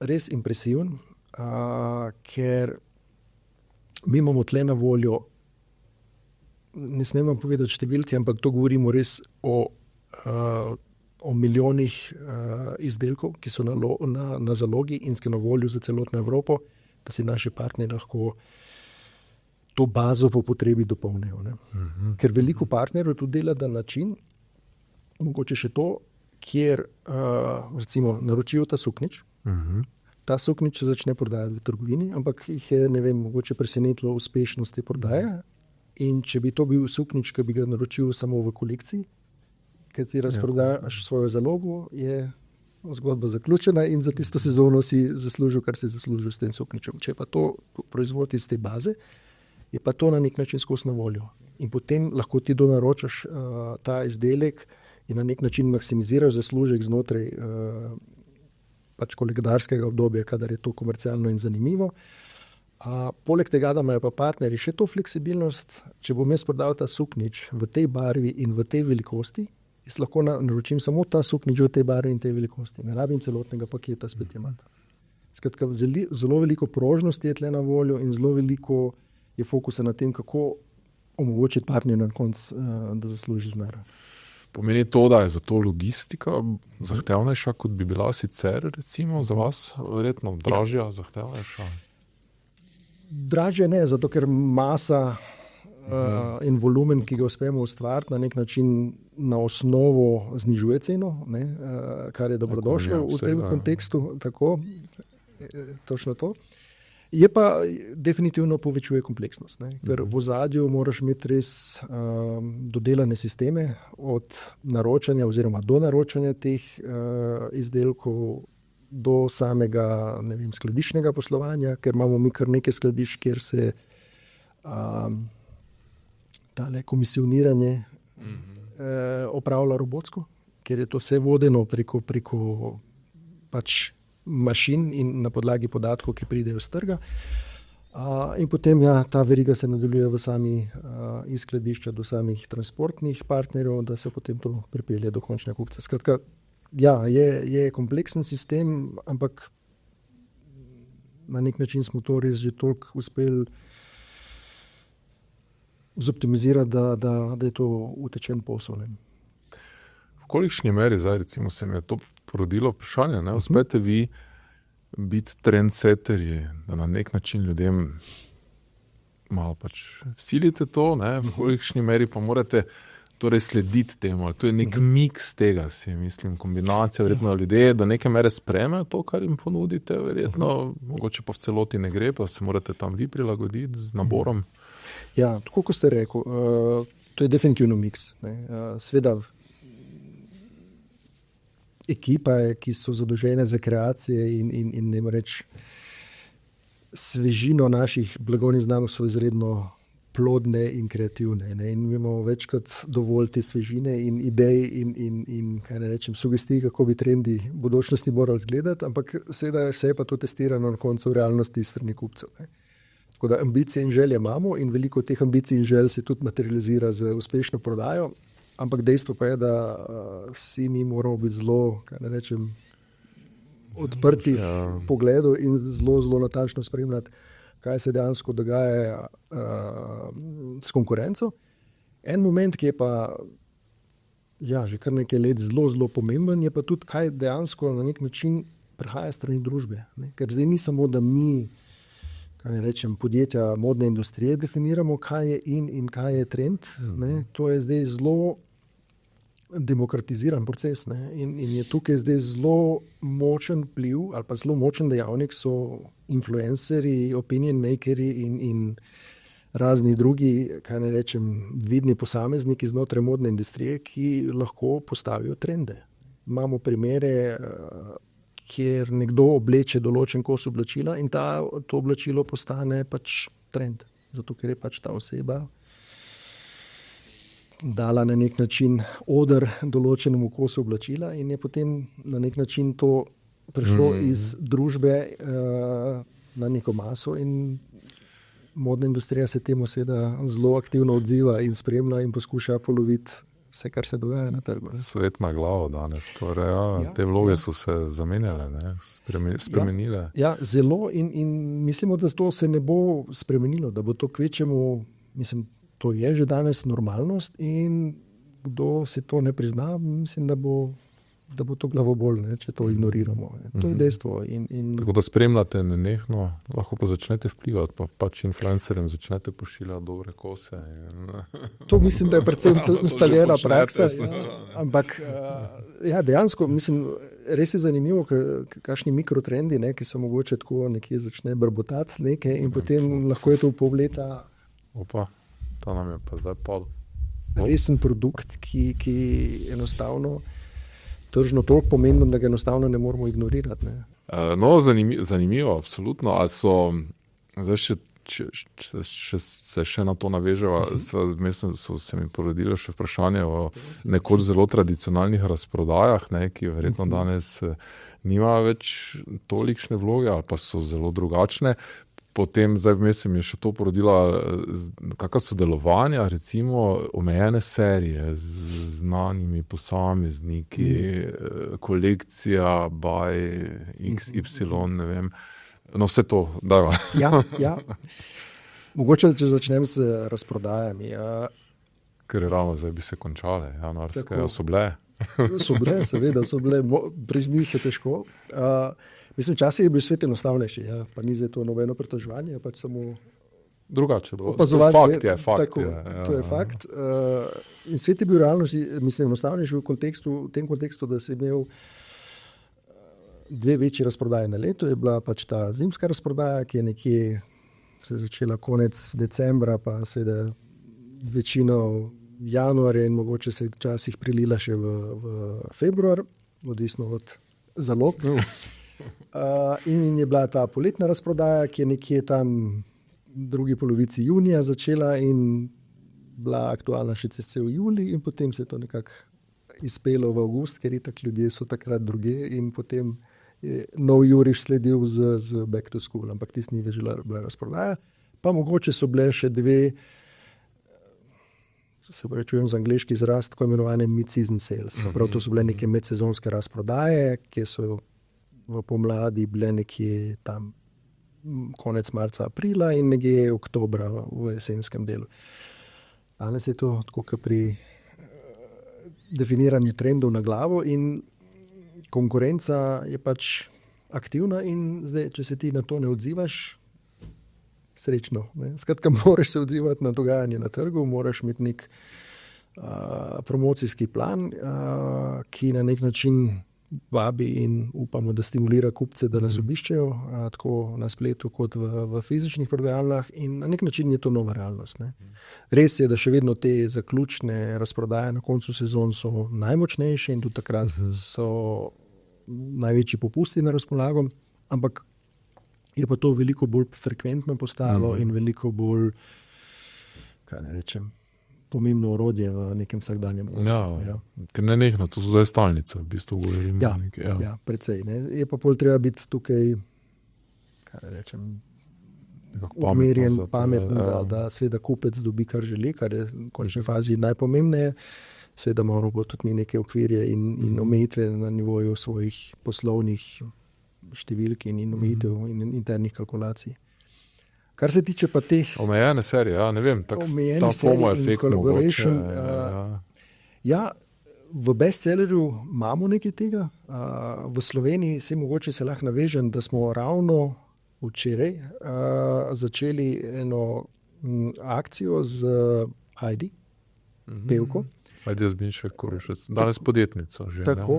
res impresiven, ker mi imamo tle na voljo, ne smem vam povedati številke, ampak to govorimo res o milijonih izdelkov, ki so na zalogi in ki na voljo za celotno Evropo, da si naši partnerji lahko to bazo po potrebi dopolnijo. Ker veliko partnerjev to dela na način, mogoče še to, kjer recimo naročijo ta suknjič, ta suknjič se začne prodajati v trgovini, ampak jih je, mogoče presenetilo uspešnosti prodaje in če bi to bil suknjič, ki bi ga naročil samo v kolekciji, ker si razprodaš svojo zalogo, je zgodba zaključena in za tisto sezono si zaslužil, kar si zaslužil s tem suknjičem. Če pa to proizvod iz te baze, je pa to na nek način skozi na voljo. In potem lahko ti donaročaš ta izdelek in na nek način maksimiziraš zaslužek znotraj koledarskega obdobja, kadar je to komercialno in zanimivo. Poleg tega, da imajo pa partnerji še to fleksibilnost, če bom jaz prodal ta suknjič v tej barvi in v tej velikosti, jaz lahko naročim samo ta suknjič v tej barvi in tej velikosti. Ne rabim celotnega paketa spet imati. Skratka, zelo veliko prožnosti je tle na voljo in zelo veliko je fokusa na tem, kako omogočiti partnerju na koncu, da zasluži zmeraj. Pomeni to, da je zato logistika zahtevnejša, kot bi bila sicer, recimo za vas, verjetno dražja, zahtevnejša? Dražje ne, zato ker masa in volumen, ki ga uspemo ustvariti, na nek način na osnovo znižuje ceno, ne, kar je dobrodošlo v tem kontekstu. Tako, točno to. Je pa definitivno povečuje kompleksnost, ne, ker v ozadju moraš imeti res dodelane sisteme od naročanja oziroma do naročanja teh izdelkov do samega, ne vem, skladiščnega poslovanja, ker imamo mi kar nekaj skladišč, kjer se tale komisioniranje opravlja robotsko, ker je to vse vodeno preko pač mašin in na podlagi podatkov, ki pridejo z trga. In potem ta veriga se nadaljuje v sami iz skladišča do samih transportnih partnerjev, da se potem to pripelje do končnega kupca. Skratka, je kompleksen sistem, ampak na nek način smo to res že toliko uspeli zoptimizirati, da je to utečen posel. V kolikšni meri zdaj, recimo, se mi je to porodilo vprašanje, ne? Uspete vi biti trendsetterji, da na nek način ljudem malo pač vsilite to, ne? V kolikšni meri pa morate torej slediti temu. To je nek miks tega, si mislim, kombinacija, verjetno ljudje do neke mere sprejmejo to, kar jim ponudite, verjetno, mogoče pa v celoti ne gre, pa se morate tam vi prilagoditi z naborom. Ja, tako kot ste rekel, to je definitivno miks. Sveda ekipa, ki so zadolžene za kreacije in ne reč svežino naših blagovnih znamk so izredno plodne in kreativne. Ne? In imamo večkrat dovolj te svežine in idej in kaj ne rečem, sugestij, kako bi trendi v bodočnosti morali izgledati, ampak seveda vse je pa to testirano na koncu v realnosti strani kupcev. Ne? Tako da ambicije in želje imamo in veliko teh ambicij in želj se tudi materializira z uspešno prodajo, ampak dejstvo pa je, da vsi mi moramo biti zelo, kaj ne rečem, odprti pogledu in zelo natančno spremljati, kaj se dejansko dogaja s konkurenco. En moment, ki je pa že kar nekaj let zelo pomemben, je pa tudi, kaj dejansko na nek način prihaja strani družbe. Ne? Ker zdaj ni samo, da mi, kaj ne rečem, podjetja modne industrije definiramo, kaj je in kaj je trend. Ne? To je zdaj zelo demokratiziran proces, ne? In je tukaj zdaj zelo močen vpliv ali pa zelo močen dejavnik so influencerji, opinion makeri in razni drugi, kaj ne rečem, vidni posamezniki znotraj modne industrije, ki lahko postavijo trende. Imamo primere, kjer nekdo obleče določen kos oblačila in to oblačilo postane pač trend, zato ker je pač ta oseba dala na nek način oder določenemu kosu oblačila in je potem na nek način to prišlo iz družbe na neko maso in modna industrija se temu seveda zelo aktivno odziva in spremlja in poskuša poloviti vse, kar se dogaja na trgu. Svet na glavo danes, torej, te vloge so se zamenjale, ne? Spremenile. Ja, zelo in mislimo, da to se ne bo spremenilo, da bo to kvečemu, mislim, to je že danes normalnost in kdo se to ne prizna, mislim, da bo to glavobol, ne, če to ignoriramo. To je dejstvo. Tako da spremljate nenehno, lahko pa začnete vplivati, pa pač influencerjem začnete pošiljati dobre kose. To mislim, da je predvsem instaljena praksa. Ampak dejansko, mislim, res je zanimivo, kakšni mikrotrendi, ne, ki so mogoče tako nekje začne brbotati nekaj in potem lahko je to v pol leta. Opa. To nam je pa zdaj pol. Resen produkt, ki enostavno tržno toliko pomemben, da ga enostavno ne moramo ignorirati. Ne? No, zanimivo, absolutno. Ali so, zdaj se še na to naveževa, mislim, da so se mi porodile še vprašanje o nekoč zelo tradicionalnih razprodajah, ne, ki verjetno danes nima več tolikšne vloge ali pa so zelo drugačne. Potem zdaj vmes se mi je še to porodila kakšna sodelovanja, recimo omejene serije z znanimi posamezniki, kolekcija by XY, ne vem. No, vse to, da. Ja. Mogoče, če začnem s razprodajami. Ker je ravno zdaj bi se končale, januarske, so bile. So bile, seveda, so bile, brez njih je težko. Mislim, včasih je bil svet enostavnejši, pa ni zdaj to nobeno pritoževanje, pač samo drugače bo. Opazovati. Fakt je. To je fakt. In svet je bil realno, mislim, enostavnejši v tem kontekstu, da si imel dve večji razprodaje na leto. Je bila pač ta zimska razprodaja, ki je nekje se začela konec decembra, pa seveda večino januarja in mogoče se je včasih prilila še v februar, odvisno od zalog. In je bila ta poletna razprodaja, ki je nekje tam v drugi polovici junija začela in bila aktualna še cel julij in potem se je to nekako izpelo v avgust, ker itak ljudje so takrat druge in potem je nov juriš sledil z back to school, ampak tisti ni več bila razprodaja. Pa mogoče so bile še dve, se prečujem z angleški izraz, tako imenovane mid-season sales. Prav to so bile neke medsezonske razprodaje, ki so v pomladi bile nekje tam konec marca, aprila in nekje oktobra v jesenskem delu. Danes je to tako, kot pri definiranju trendov na glavo in konkurenca je pač aktivna in zdaj, če se ti na to ne odzivaš, srečno. Skratka, moraš se odzivati na dogajanje na trgu, moraš imeti nek promocijski plan, ki na nek način vabi in upamo, da stimulira kupce, da nas obiščejo, tako na spletu kot v fizičnih prodajalnah in na nek način je to nova realnost. Ne. Res je, da še vedno te zaključne razprodaje na koncu sezon so najmočnejše in tudi takrat so največji popusti na razpolago, ampak je pa to veliko bolj frekventno postalo in veliko bolj, kaj ne rečem, pomembno orodje v nekem vsakdanjem poslu. Ker nenehno, to so zdaj stalnice, v bistvu govorim. Ja, precej. Ne. Je pa bolj treba biti tukaj, kaj ne rečem, umirjen, pameten, da seveda kupec dobi, kar želi, kar je v končni fazi najpomembneje. Seveda moramo bo tudi neke okvirje in omejitve na nivoju svojih poslovnih številk in omejitev in internih kalkulacij. Kar se tiče pa teh omejene serije, ne vem, ta FOMO efekt mogoče. V bestsellerju imamo nekaj tega. V Sloveniji mogoče se lahko navežem, da smo ravno včeraj začeli eno akcijo z Heidi, pevko. Ajde, Zbinšek Korošec. Danes podjetnico že. Tako,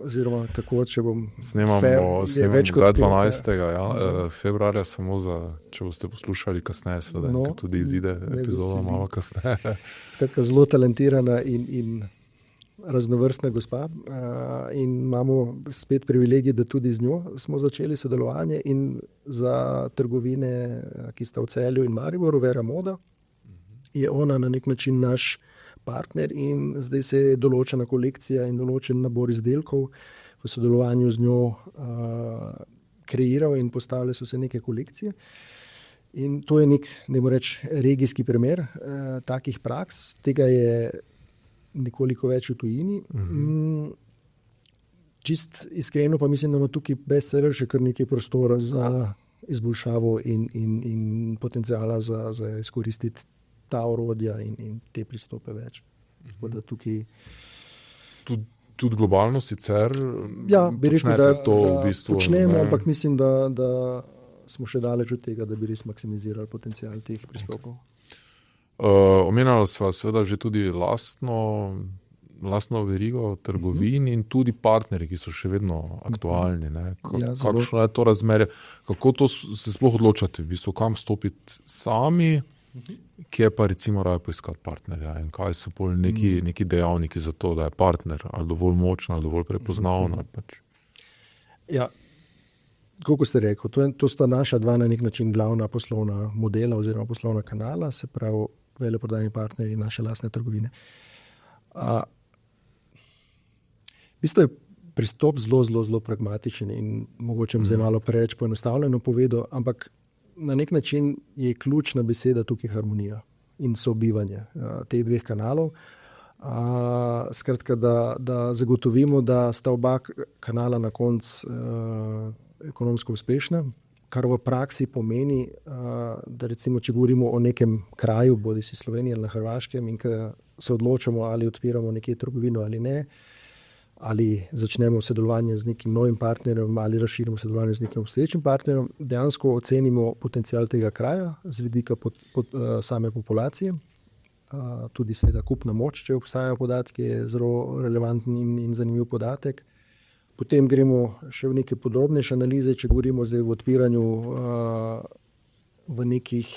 oziroma tako, če bom Snemamo 12. Februarja, samo za, če boste poslušali kasneje, seveda, ker tudi izide epizoda malo kasneje. Skratka, zelo talentirana in raznovrstna gospa in imamo spet privilegij, da tudi z njo smo začeli sodelovanje in za trgovine, ki sta v Celju in Mariboru, Vera Moda, je ona na nek način naš partner in zdaj se je določena kolekcija in določen nabor izdelkov v sodelovanju z njo kreiral in postavile so se neke kolekcije. In to je nek, ne morem reči, regijski primer takih praks. Tega je nekoliko več v tujini. Čist iskreno pa mislim, da ima tukaj bestseller še kar nekaj prostora za izboljšavo in potencijala za izkoristiti ta orodja in te pristope več. Tako da tukaj tudi globalno sicer bi rekel, da to v bistvu počnemo, ampak mislim, da smo še daleč od tega, da bi res maksimizirali potencial teh pristopov. Omenjala sva seveda že tudi lastno verigo trgovin in tudi partnerji, ki so še vedno aktualni. Kakšno je to razmerje? Kako to se sploh odločate? V bistvu, kam vstopiti sami? Kje pa recimo raje poiskati partnerja in kaj so bolj neki dejavniki za to, da je partner ali dovolj močen ali dovolj prepoznaven? Ja, kako ste rekel, to sta naša dva na nek način glavna poslovna modela oziroma poslovna kanala, se pravi veleprodajni partnerji in naše lastne trgovine. V bistvu je pristop zelo pragmatičen in mogoče zdaj malo preveč poenostavljeno povedal, ampak na nek način je ključna beseda tukaj harmonija in sobivanje teh dveh kanalov. Skratka, da zagotovimo, da sta oba kanala na koncu ekonomsko uspešna kar v praksi pomeni, da recimo, če govorimo o nekem kraju, bodi si Slovenija ali na Hrvaškem, in ko se odločamo, ali odpiramo nekje trgovino ali ne, ali začnemo sodelovanje z nekim novim partnerjem, ali razširimo sodelovanje z nekim obstoječim partnerjem, dejansko ocenimo potencial tega kraja z vidika same populacije. Tudi seveda kupna moč, če obstajajo podatki, je zelo relevanten in zanimiv podatek. Potem gremo še v neke podrobnejše analize, če govorimo zdaj v odpiranju v nekih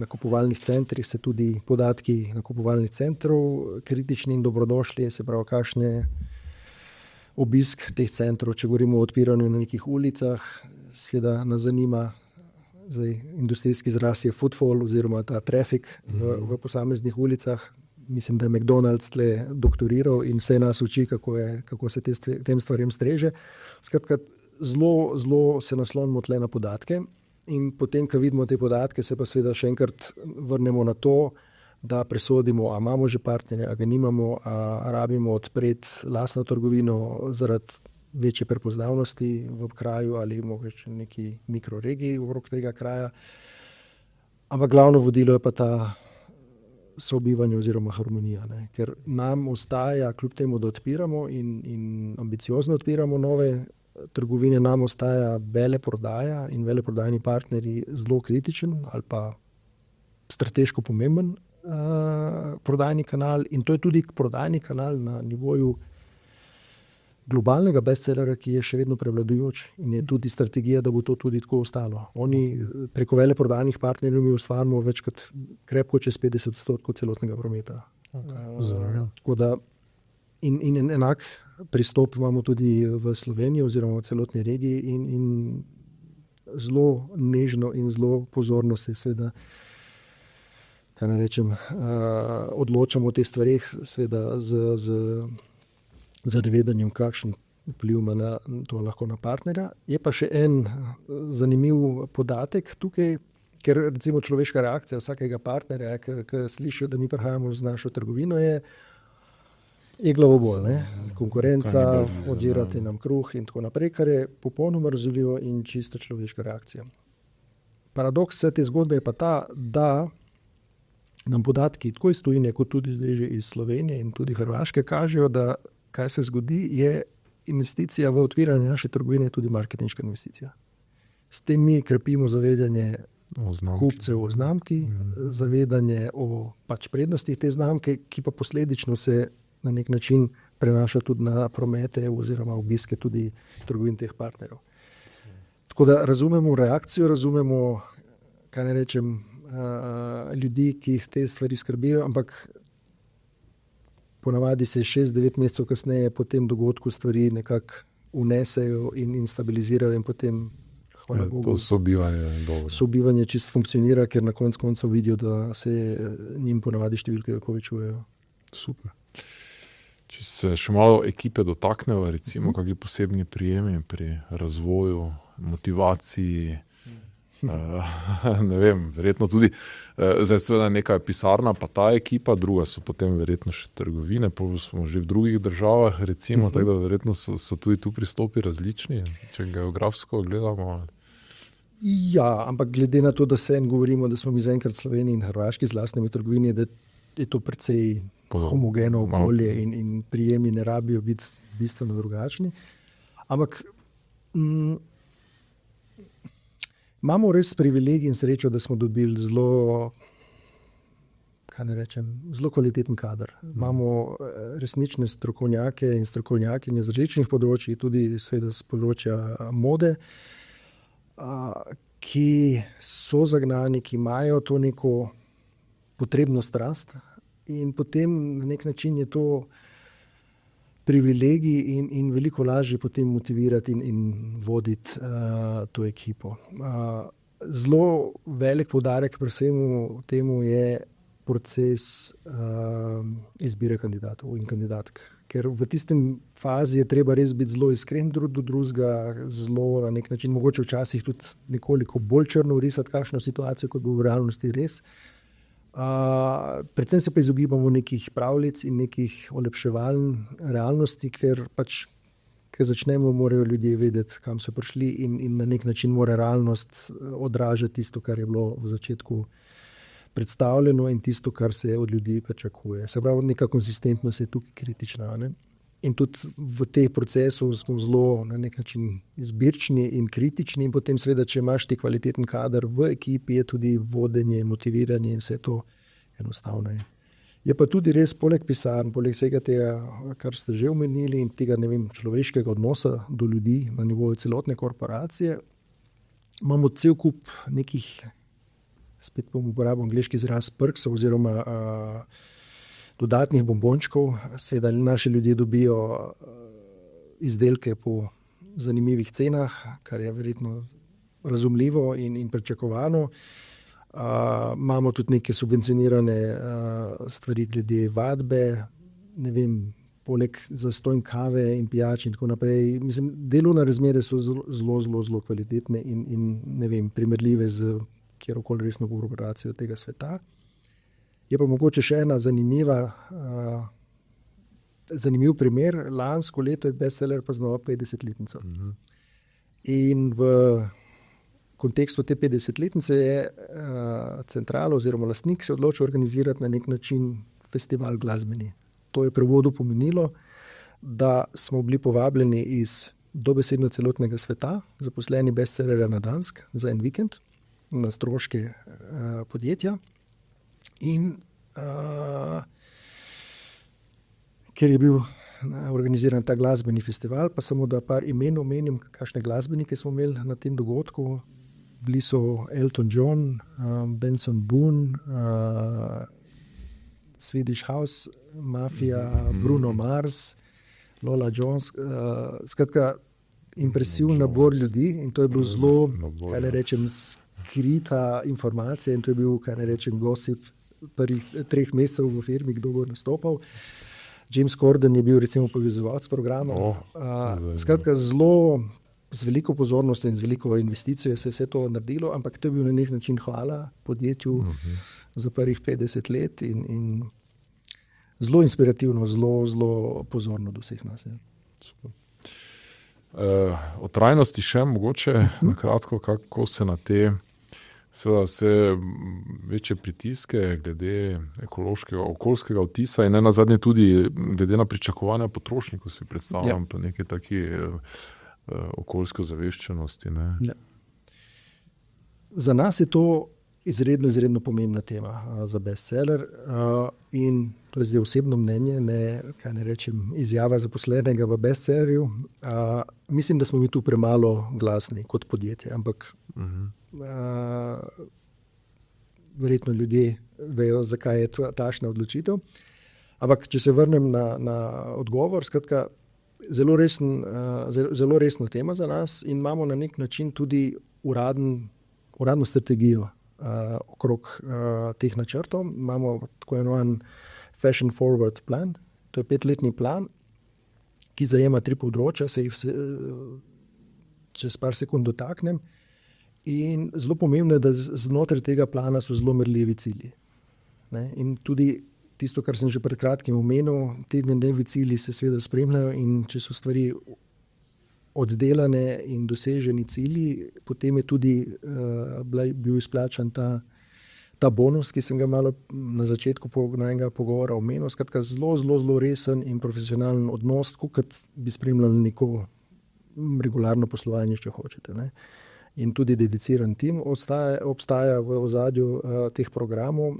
nakupovalnih centrih, se tudi podatki nakupovalnih centrov kritični in dobrodošli, se pravi, kakšne obisk teh centrov, če govorimo o odpiranju na nekih ulicah, seveda nas zanima, zdaj industrijski izraz je footfall oziroma ta trafik v posameznih ulicah. Mislim, da je McDonald's tle doktoriral in vse nas uči, kako se tem stvarem streže. Skratka, zelo se naslonimo tle na podatke in potem, ko vidimo te podatke, se pa seveda še enkrat vrnemo na to, da presodimo, a imamo že partnerje, a ga nimamo, a rabimo odpreti lastno trgovino zaradi večje prepoznavnosti v kraju ali mogoče neki mikroregiji okrog tega kraja. Ampak glavno vodilo je pa ta sobivanje oziroma harmonija, ne? Ker nam ostaja, kljub temu, da odpiramo in ambiciozno odpiramo nove trgovine, nam ostaja veleprodaja in veleprodajni partnerji zelo kritičen ali pa strateško pomemben prodajni kanal, in to je tudi prodajni kanal na nivoju globalnega bestsellerja, ki je še vedno prevladujoč in je tudi strategija, da bo to tudi tako ostalo. Oni preko veleprodajnih partnerjev mi ustvarjamo več kot krepko čez 50% celotnega prometa. Tako da in enak pristop imamo tudi v Sloveniji oziroma v celotni regiji in zelo nežno in zelo pozorno se seveda odločamo o teh stvareh, seveda z zavedanjem, kakšen vpliv ima to lahko na partnerja. Je pa še en zanimiv podatek tukaj, ker recimo človeška reakcija vsakega partnerja, ki slišijo, da mi prihajamo z našo trgovino, je glavobol, ne? Konkurenca, odzirati nam kruh in tako naprej, kar je popolnoma razumljivo in čisto človeška reakcija. Paradoks vse te zgodbe je pa ta, da nam podatki tako iz tujine, kot tudi zdaj že iz Slovenije in tudi Hrvaške kažejo, da kaj se zgodi, je investicija v odpiranje naše trgovine tudi marketinška investicija. S tem mi krepimo zavedanje kupcev o znamki, zavedanje o prednostih te znamke, ki pa posledično se na nek način prenaša tudi na promete oziroma obiske tudi trgovin teh partnerjev. Tako da razumemo reakcijo, razumemo, ljudi, ki jih te stvari skrbijo, ampak ponavadi se 6-9 mesecev kasneje po tem dogodku stvari nekako unesejo in stabilizirajo in potem, hvala Bogu, to sobivanje dobro. Sobivanje čisto funkcionira, ker na koncu vidijo, da se njim ponavadi številke povečujejo. Super. Če se še malo ekipe dotaknejo, recimo kakšni posebni prijemi pri razvoju, motivaciji, ne vem, verjetno tudi, zdaj seveda neka je pisarna, pa ta ekipa, druga so potem verjetno še trgovine, pa smo že v drugih državah, recimo, tako da verjetno so tudi tu pristopi različni, če geografsko gledamo. Ja, ampak glede na to, da se govorimo, da smo mi zaenkrat Sloveniji in Hrvaški z lastnimi trgovini, da je to precej homogeno okolje in prijemi ne rabijo biti bistveno drugačni. Ampak imamo res privilegij in srečo, da smo dobili zelo kvaliteten kader. Imamo resnične strokovnjake in strokovnjakinje z različnih področij, tudi seveda z področja mode, ki so zagnani, ki imajo to neko potrebno strast in potem na nek način je to privilegij in veliko lažje potem motivirati in voditi to ekipo. Zelo velik poudarek pri vsemu temu je proces izbire kandidatov in kandidatk. Ker v tistem fazi je treba res biti zelo iskren drug do drugega, zelo na nek način, mogoče včasih tudi nekoliko bolj črno risati kakšno situacijo, kot bo v realnosti res. Predvsem se pa izogibamo nekih pravljic in nekih olepševaln realnosti, ker začetka začnemo, morajo ljudje vedeti, kam so prišli in na nek način mora realnost odražati tisto, kar je bilo v začetku predstavljeno in tisto, kar se od ljudi pričakuje. Se pravi, neka konsistentnost je tukaj kritična. Ne? In tudi v tem procesu smo zelo na nek način izbirčni in kritični in potem seveda, če imaš ti kvaliteten kader v ekipi, je tudi vodenje, motiviranje in vse to enostavno je. Je pa tudi res poleg pisarn, poleg vsega tega, kar ste že omenili in tega, ne vem, človeškega odnosa do ljudi na nivoju celotne korporacije, imamo cel kup nekih, spet bom uporabil angleški izraz, perksov oziroma dodatnih bombončkov. Seveda naši ljudje dobijo izdelke po zanimivih cenah, kar je verjetno razumljivo in pričakovano. Imamo tudi neke subvencionirane stvari glede vadbe, ne vem, poleg zastonj kave in pijač in tako naprej. Mislim, delovne razmere so zelo kvalitetne in ne vem, primerljive z kjerokoli resno korporacijo tega sveta. Je pa mogoče še ena zanimiv primer. Lansko leto je bestseller praznoval 50-letnico. In v kontekstu te 50-letnice je centrala oziroma lastnik se odločil organizirati na nek način festival glasbeni. To je prevodu pomenilo, da smo bili povabljeni iz dobesedno celotnega sveta, zaposleni bestsellerja na Dansk za en vikend na stroške podjetja. In ker je bil organiziran ta glasbeni festival, pa samo da par imen omenim, kakšne glasbenike smo imeli na tem dogodku. Bili so Elton John, Benson Boone, Swedish House Mafia, Bruno Mars, Lola Jones. Skratka, impresivni nabor ljudi in to je bil zelo, kaj ne rečem, skrita informacija in to je bil, kaj ne rečem, gossip prvih 3 mesecev v firmi, kdo bo nastopal. James Corden je bil recimo povezovalec programov. Skratka, zelo z veliko pozornosti in z veliko investicijo se je vse to naredilo, ampak to je bil na nek način hvala podjetju za prvih 50 let in zelo inspirativno, zelo pozorno do vseh nas. O trajnosti še mogoče na kratko, kako se na te vse večje pritiske glede ekološkega, okoljskega vtisa in ne nazadnje tudi glede na pričakovanja potrošnikov, si predstavljam, pa nekaj taki okoljsko zaveščenosti. Ne? Ja. Za nas je to izredno pomembna tema za bestseller in to je zdaj osebno mnenje, kaj ne rečem, izjava zaposlenega v bestsellerju. Mislim, da smo mi tu premalo glasni kot podjetje, ampak verjetno ljudje vejo, zakaj je takšna odločitev. Ampak, če se vrnem na odgovor, skratka, zelo resna tema za nas in imamo na nek način tudi uradno strategijo okrog teh načrtov. Imamo tako imenovan Fashion Forward plan, to je 5-letni plan, ki zajema 3 področja, se jih čez par sekund dotaknem. In zelo pomembno je, da znotraj tega plana so zelo merljivi cilji. In tudi tisto, kar sem že pred kratkim omenil, te merljivi cilji se seveda spremljajo in če so stvari oddelane in doseženi cilji, potem je tudi bil izplačan ta bonus, ki sem ga malo na začetku najnega pogovora omenil. Skratka, zelo resen in profesionalen odnos, kot bi spremljali neko regularno poslovanje, če hočete. Ne? In tudi dediciran tim obstaja v ozadju teh programov.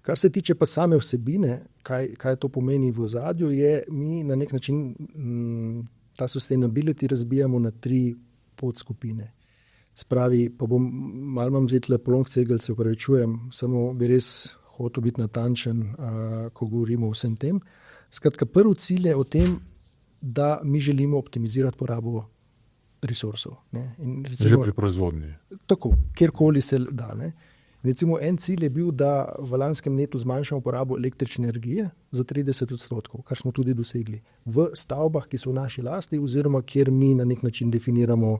Kar se tiče pa same vsebine, kaj to pomeni v ozadju, je, mi na nek način ta sustainability razbijamo na 3 podskupine. Spravi, pa malo imam zdaj tle polong cegel, se upravičujem, samo bi res hotel biti natančen, ko govorimo o vsem tem. Skratka, prvi cilj je o tem, da mi želimo optimizirati porabo resursov. Že pri proizvodnji. Tako, kjerkoli se da. Ne. Recimo, en cilj je bil, da v lanskem letu zmanjšamo porabo električne energije za 30%, kar smo tudi dosegli v stavbah, ki so v naši lasti oziroma kjer mi na nek način definiramo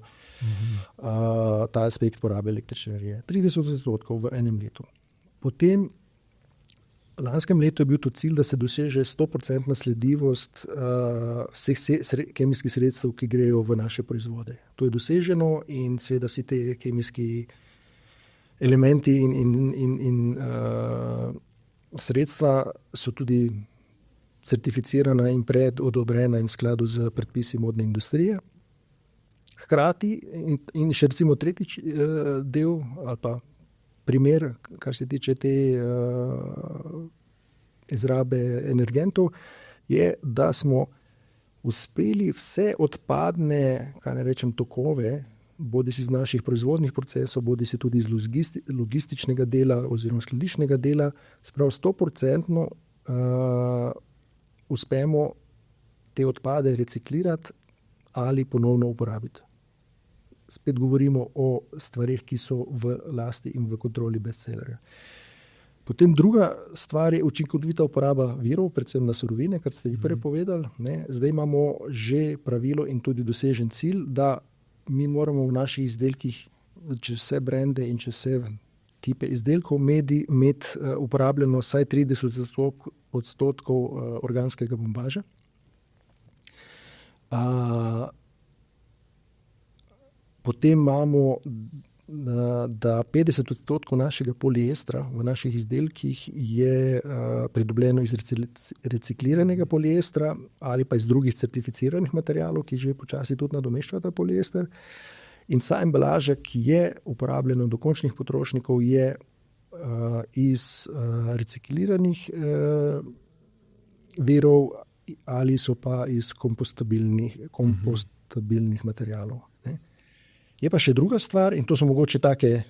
ta aspekt porabe električne energije. 30% v enem letu. Potem lanskem letu je bil to cilj, da se doseže 100% sledljivost vseh kemijskih sredstev, ki grejo v naše proizvode. To je doseženo in seveda vsi te kemijski elementi in sredstva so tudi certificirana in predodobrena in v skladu z predpisi modne industrije. Hkrati in še recimo tretji del ali pa primer, kar se tiče te izrabe energentov, je, da smo uspeli vse odpadne, kaj ne rečem, tokove, bodisi iz naših proizvodnih procesov, bodisi tudi iz logističnega dela oziroma skladiščnega dela, sprav 100% uspemo te odpade reciklirati ali ponovno uporabiti. Spet govorimo o stvarih, ki so v lasti in v kontroli bestsellerja. Potem druga stvar je učinkovita uporaba virov, predvsem na surovine, kar ste vi prej povedali. Zdaj imamo že pravilo in tudi dosežen cilj, da mi moramo v naših izdelkih, čez vse brende in čez vse tipe izdelkov, imeti uporabljeno vsaj 30% organskega bombaža. Potem imamo, da 50% našega poliestra v naših izdelkih je pridobljeno iz recikliranega poliestra ali pa iz drugih certificiranih materialov, ki že počasi tudi nadomeščajo ta poliester. In vsa embalaža, ki je uporabljena do končnih potrošnikov, je iz recikliranih virov ali so pa iz kompostabilnih materialov. Je pa še druga stvar, in to so mogoče take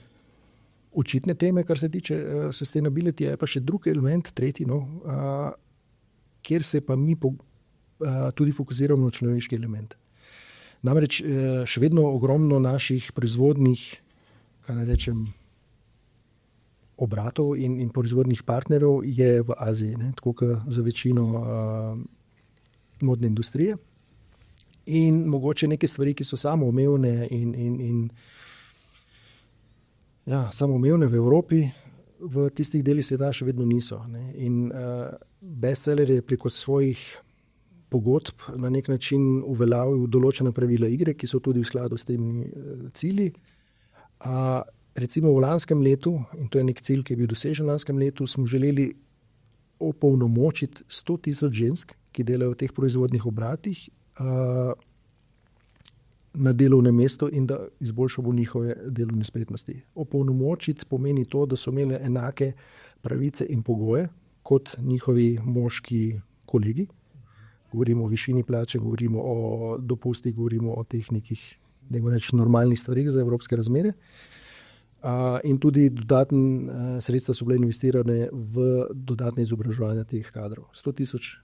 očitne teme, kar se tiče sustainability, je pa še drugi element, tretji, kjer se pa mi tudi fokusiramo na človeški element. Namreč še vedno ogromno naših proizvodnih, kaj ne rečem, obratov in proizvodnih partnerjev je v Aziji, tako kot za večino modne industrije. In mogoče neke stvari, ki so samoumevne samoumevne v Evropi, v tistih delih sveta še vedno niso. In bestseller je preko svojih pogodb na nek način uveljavil določena pravila igre, ki so tudi v skladu s temi cilji. Recimo v lanskem letu, in to je nek cilj, ki je bil dosežen v lanskem letu, smo želeli opolnomočiti 100,000 žensk, ki delajo v teh proizvodnih obratih, na delovnem mestu in da izboljšamo njihove delovne spretnosti. Opolnomočiti pomeni to, da so imeli enake pravice in pogoje kot njihovi moški kolegi. Govorimo o višini plače, govorimo o dopustih, govorimo o teh nekih normalnih stvarih za evropske razmere. In tudi dodatne sredstva so bile investirane v dodatne izobraževanja teh kadrov. 100,000.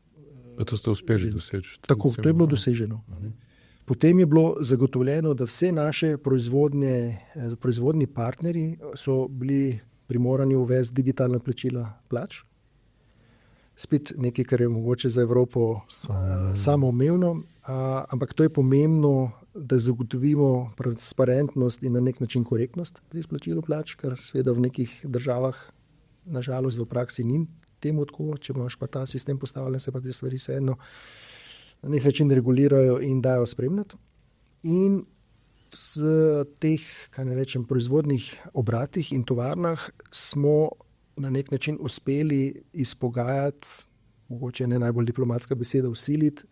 To ste uspeli doseči. Tako, to je bilo doseženo. Potem je bilo zagotovljeno, da vse naše proizvodni partnerji so bili primorani uvesti digitalna plačila plač. Spet nekaj, kar je mogoče za Evropo samoumevno, ampak to je pomembno, da zagotovimo transparentnost in na nek način korektnost pri izplačilu plač, kar seveda v nekih državah nažalost v praksi ni temu tako, če imaš pa ta sistem postavljen, se pa te stvari vseeno na nek način regulirajo in dajo spremljati. In v teh, kaj ne rečem, proizvodnih obratih in tovarnah smo na nek način uspeli izpogajati, mogoče ne najbolj diplomatska beseda, vsiliti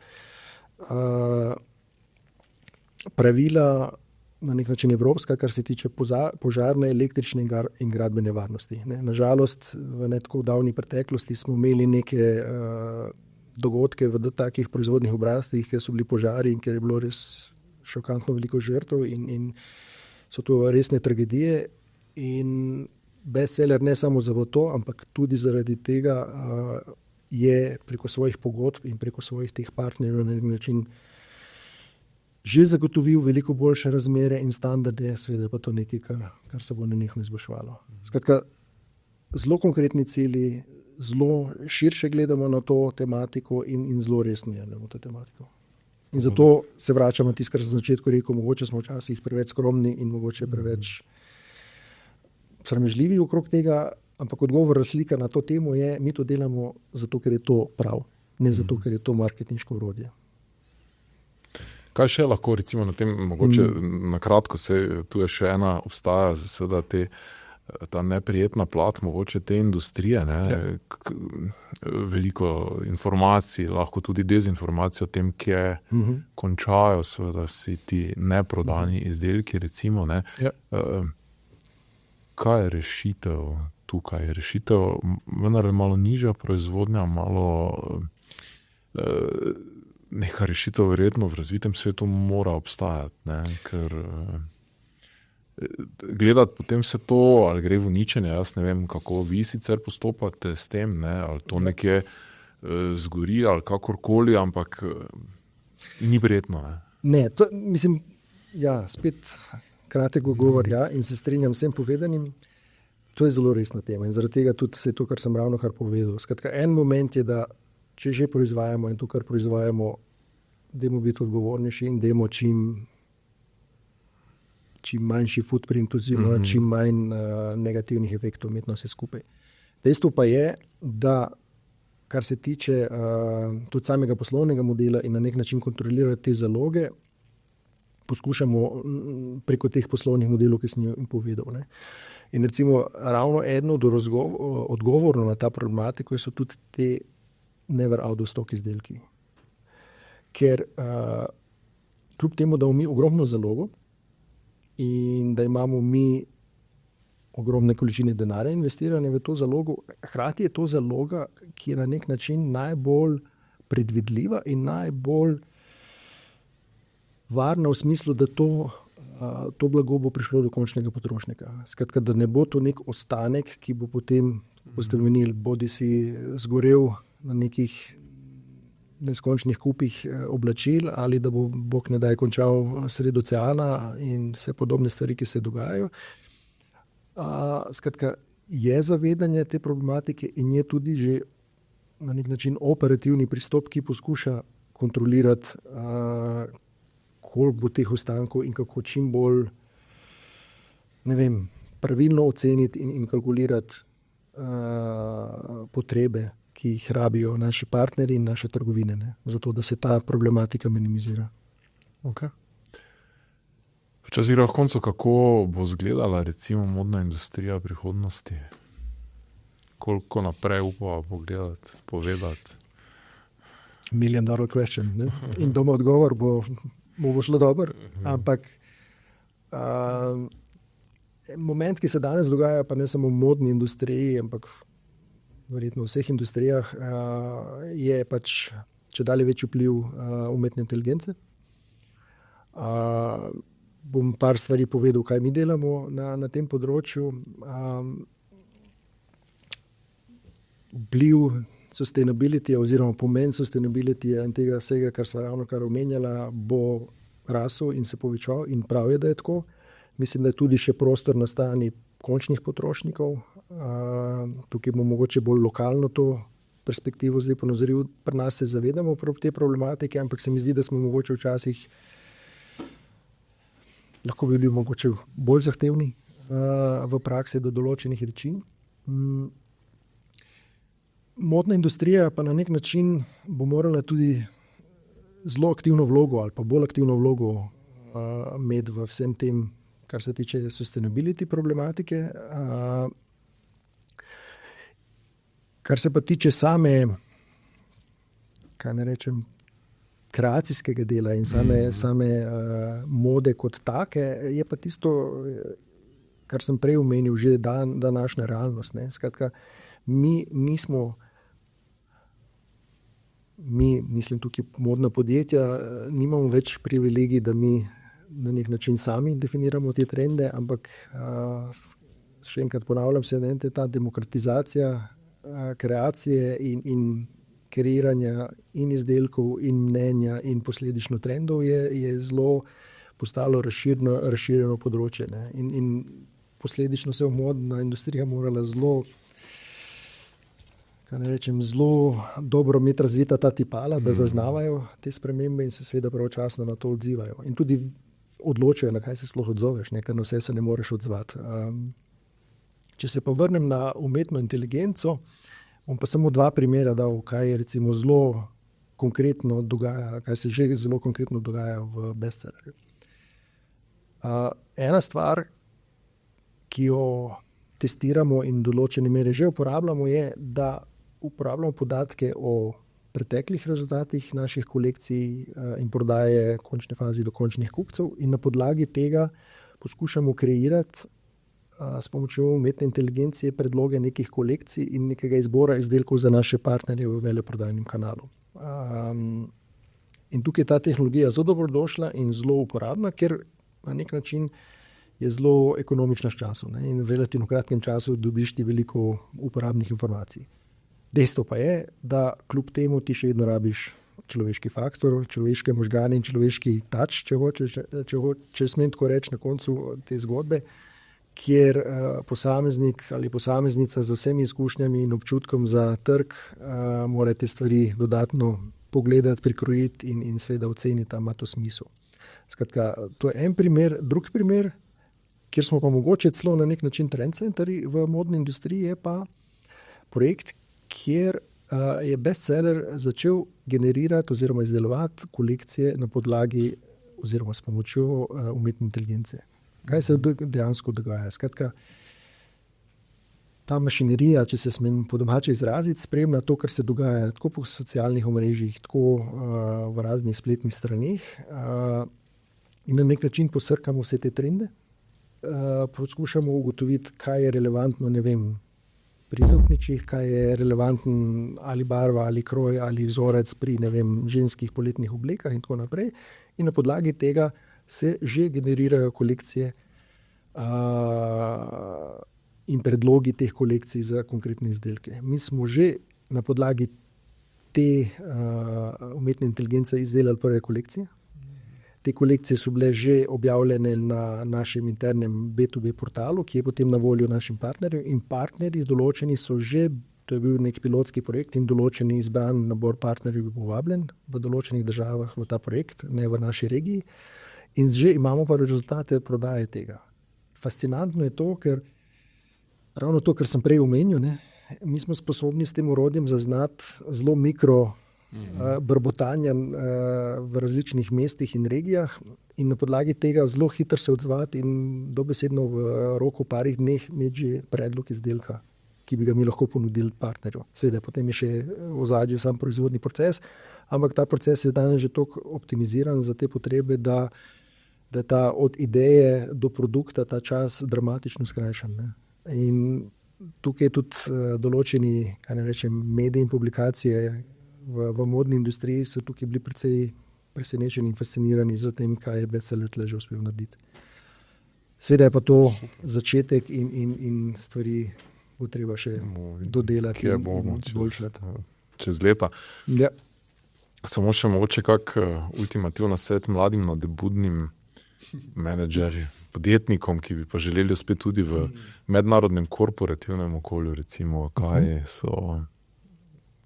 pravila na nek način evropska, kar se tiče požarne, električne in gradbene varnosti. Nažalost, v ne tako davni preteklosti smo imeli neke dogodke v takih proizvodnih obratih, kjer so bili požari in kjer je bilo res šokantno veliko žrtev in so to resne tragedije. In bestseller ne samo za to, ampak tudi zaradi tega je preko svojih pogodb in preko svojih teh partnerjev na nek način že zagotovil veliko boljše razmere in standarde, seveda pa to nekaj, kar se bo nenehno izboljševalo. Skratka, zelo konkretni cilji, zelo širše gledamo na to tematiko in zelo resno jemljemo to tematiko. In zato se vračamo tisto, kar sem na začetku rekel, mogoče smo včasih preveč skromni in mogoče preveč sramežljivi okrog tega, Ampak odgovor razlika na to temo je, mi to delamo zato, ker je to prav, ne zato, ker je to marketinško orodje. Kaj še lahko recimo na tem, mogoče na kratko, tu je še ena, obstaja seveda ta neprijetna plat, mogoče te industrije, ne? Veliko informacij, lahko tudi dezinformacij o tem, kje končajo seveda vsi ti neprodani izdelki, recimo, ne? Kaj je rešitev tukaj? Je rešitev vendar malo nižja proizvodnja, malo neka rešitev verjetno v razvitem svetu mora obstajati, ne? Ker gledati potem vse to, ali gre v uničenje, jaz ne vem, kako vi sicer postopate s tem, ne? Ali to nekje zgori, ali kakorkoli, ampak ni prijetno. Ne, to, mislim, spet kratek govor, in se strinjam vsem povedanim, to je zelo resna tema in zaradi tega tudi vse to, kar sem ravnokar povedal. Skratka, en moment je, da če že proizvajamo in to, kar proizvajamo, dajmo biti odgovornejši in dajmo čim manjši footprint, oziroma čim manj negativnih efektov imeti na vse skupaj. Dejstvo pa je, da kar se tiče tudi samega poslovnega modela in na nek način kontrolirati te zaloge, poskušamo preko teh poslovnih modelov, ki sem jim povedal. Ne. In recimo ravno eno od odgovorov na ta problematiko so tudi te never out of stock izdelki. Ker kljub temu, da imamo mi ogromno zalogo in da imamo mi ogromne količine denarja investirane v to zalogo, hkrati je to zaloga, ki je na nek način najbolj predvidljiva in najbolj varna v smislu, da to blago bo prišlo do končnega potrošnika. Skratka, da ne bo to nek ostanek, ki bo potem, boste menili, bodi si zgorel na nekih neskončnih kupih oblačil ali da bo Bog ne daj končal sred oceana in vse podobne stvari, ki se dogajajo. Skratka, je zavedanje te problematike in je tudi že na nek način operativni pristop, ki poskuša kontrolirati, koliko bo teh ostankov in kako čim bolj, pravilno oceniti in kalkulirati potrebe, ki jih rabijo naši partnerji in naše trgovine, ne? Zato, da se ta problematika minimizira. Okay. Včasih v koncu, kako bo izgledala recimo modna industrija prihodnosti? Koliko naprej upa pogledati, povedati? $1 million question. Ne? In doma odgovor bo šlo dobro, ampak moment, ki se danes dogaja, pa ne samo v modni industriji, ampak verjetno v vseh industrijah, je pač čedalje večji vpliv umetne inteligence. Bom par stvari povedal, kaj mi delamo na tem področju. Vpliv sustainability oziroma pomen sustainability in tega vsega, kar sva ravnokar omenjala, bo rasel in se povečal in prav je, da je tako. Mislim, da je tudi še prostor na strani končnih potrošnikov. Tukaj bomo mogoče bolj lokalno to perspektivo zdaj ponazoril. Pri nas se zavedamo te problematike, ampak se mi zdi, da smo mogoče včasih lahko bili mogoče bolj zahtevni v praksi do določenih reči. Modna industrija pa na nek način bo morala tudi zelo aktivno vlogo ali pa bolj aktivno vlogo imeti v vsem tem, kar se tiče sustainability problematike. Kar se pa tiče same, kreacijskega dela in same mode kot take, je pa tisto, kar sem prej omenil, že današnja realnost. Ne? Skratka, mi smo, mislim tukaj modna podjetja, nimamo več privilegij, da mi na nek način sami definiramo te trende, ampak še enkrat ponavljam se, da je ta demokratizacija kreacije in kreiranja in izdelkov in mnenja in posledično trendov je zelo postalo razširjeno področje. Ne? In posledično se je modna industrija morala zelo dobro imeti razvita ta tipala, da zaznavajo te spremembe in se seveda pravočasno na to odzivajo. In tudi odločajo, na kaj se sploh odzoveš, ker na vse se ne moreš odzvati. Če se pa vrnem na umetno inteligenco, bom pa samo 2 primera dal, kaj je recimo zelo konkretno dogaja, kaj se že zelo konkretno dogaja v bestsellerju. Ena stvar, ki jo testiramo in določene mere že uporabljamo, je, da uporabljamo podatke o preteklih rezultatih naših kolekcij in prodaje v končni fazi do končnih kupcev in na podlagi tega poskušamo kreirati s pomočjo umetne inteligencije predloge nekih kolekcij in nekega izbora izdelkov za naše partnerje v veleprodajnem kanalu. In tukaj je ta tehnologija zelo dobrodošla in zelo uporabna, ker na nek način je zelo ekonomična s časom, ne? In v relativno kratkem času dobiš ti veliko uporabnih informacij. Dejstvo pa je, da kljub temu ti še vedno rabiš človeški faktor, človeške možgane in človeški touch, če smem tako reči na koncu te zgodbe, kjer posameznik ali posameznica z vsemi izkušnjami in občutkom za trg mora te stvari dodatno pogledati, prikrojiti in seveda oceniti, ali ima to smisel. Skratka, to je en primer. Drugi primer, kjer smo pa mogoče celo na nek način trendsetteri v modni industriji, je pa projekt, kjer je bestseller začel generirati oziroma izdelovati kolekcije na podlagi oziroma s pomočjo umetne inteligence. Kaj se dejansko dogaja? Skratka, ta mašinerija, če se smem po domače izraziti, spremlja to, kar se dogaja tako po socialnih omrežjih, tako v raznih spletnih straneh in na nek način posrkamo vse te trende. Poskušamo ugotoviti, kaj je relevantno, ne vem, pri zaupničih, kaj je relevanten ali barva, ali kroj, ali vzorec pri, ne vem, ženskih poletnih oblekah in tako naprej. In na podlagi tega se že generirajo kolekcije in predlogi teh kolekcij za konkretne izdelke. Mi smo že na podlagi te umetne inteligence izdelali prve kolekcije. Te kolekcije so bile že objavljene na našem internem B2B portalu, ki je potem na voljo našim partnerjem, in partnerji določeni so že, to je bil nek pilotski projekt in določeni izbran nabor partnerjev je povabljen v določenih državah v ta projekt, ne v naši regiji. In že imamo pa rezultate prodaje tega. Fascinantno je to, ker ravno to, kar sem prej omenil, ne, mi smo sposobni s tem orodjem zaznati zelo mikro brbotanja v različnih mestih in regijah in na podlagi tega zelo hitro se odzvati in dobesedno v roku parih dneh imeti že predlog izdelka, ki bi ga mi lahko ponudili partnerju. Seveda, potem je še v ozadju sam proizvodni proces, ampak ta proces je danes že toliko optimiziran za te potrebe, da je ta od ideje do produkta ta čas dramatično skrajšan, ne. In tukaj je tudi določeni, kaj ne rečem, mediji in publikacije v modni industriji so tukaj bili precej presenečeni in fascinirani za tem, kaj je bestseller tle že uspel narediti. Seveda je pa to začetek in stvari bo treba še dodelati in izboljšati. Čez leta. Ja. Samo še mogoče kak ultimativna svet mladim nadebudnim menedžerjem, podjetnikom, ki bi pa želeli uspeti tudi v mednarodnem korporativnem okolju, recimo,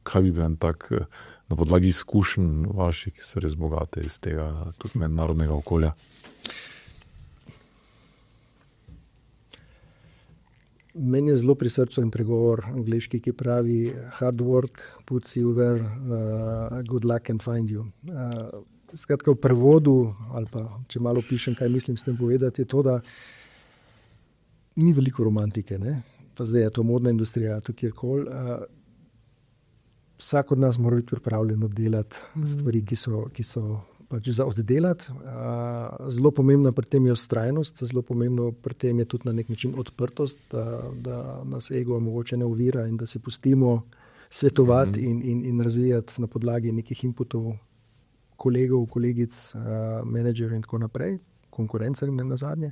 kaj bi bil tak na podlagi izkušenj vaših, ki so res bogate iz tega tudi mednarodnega okolja? Meni je zelo pri srcu en pregovor angleški, ki pravi hard work puts you where good luck can find you. Skratka, v prevodu, ali pa če malo pišem, kaj mislim s tem povedati, je to, da ni veliko romantike, ne? Pa zdaj je to modna industrija, to kjerkoli. Vsak od nas mora biti pripravljen obdelati stvari, ki so pač za oddelati. Zelo pomembno pri tem je vztrajnost, zelo pomembno pri tem je tudi na nek način odprtost, da nas ego mogoče ne ovira in da se pustimo svetovati in razvijati na podlagi nekih inputov kolegov, kolegic, menedžerjev in tako naprej, konkurenca na zadnje.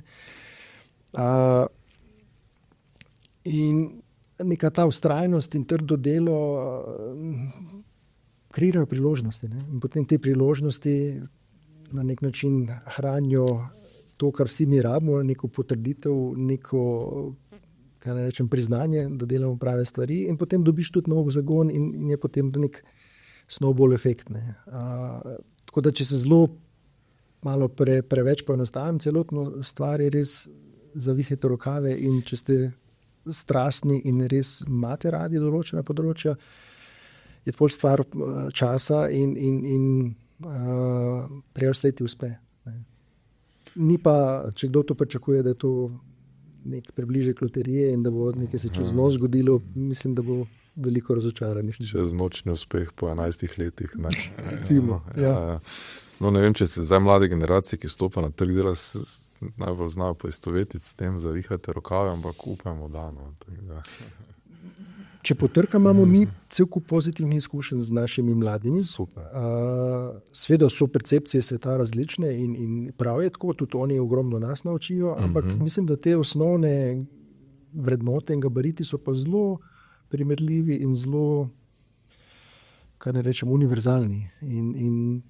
In neka ta vztrajnost in trdo delo kreirajo priložnosti, ne? In potem te priložnosti na nek način hranijo to, kar vsi mi rabimo, neko potrditev, neko, kaj ne rečem, priznanje, da delamo prave stvari in potem dobiš tudi nov zagon in je potem nek snowball efekt, ne? Tako da, če se zelo malo preveč poenostavim, celotno stvar je res zavihajte rokave in če ste strastni in res imate radi določena področja, je to stvar časa in prej ali slej ti uspe. Ne. Ni pa, če kdo to pričakuje, da je to nek približek loterije in da bo nekaj se čez noč zgodilo, mislim, da bo veliko razočaranih. Čez nočni uspeh po 11 letih. Recimo, ja. No, ne vem, če se zdaj mlade generacije, ki vstopa na trg dela, najbolj znajo poistovetiti s tem, zavihate rokave, ampak upamo, da. Če potrkam, imamo mi cel kup pozitivnih izkušenj z našimi mladimi. Super. Seveda so percepcije sveta različne in prav je tako, tudi oni ogromno nas naučijo, ampak mislim, da te osnovne vrednote in gabariti so pa zelo primerljivi in zelo, kaj ne rečem, univerzalni. In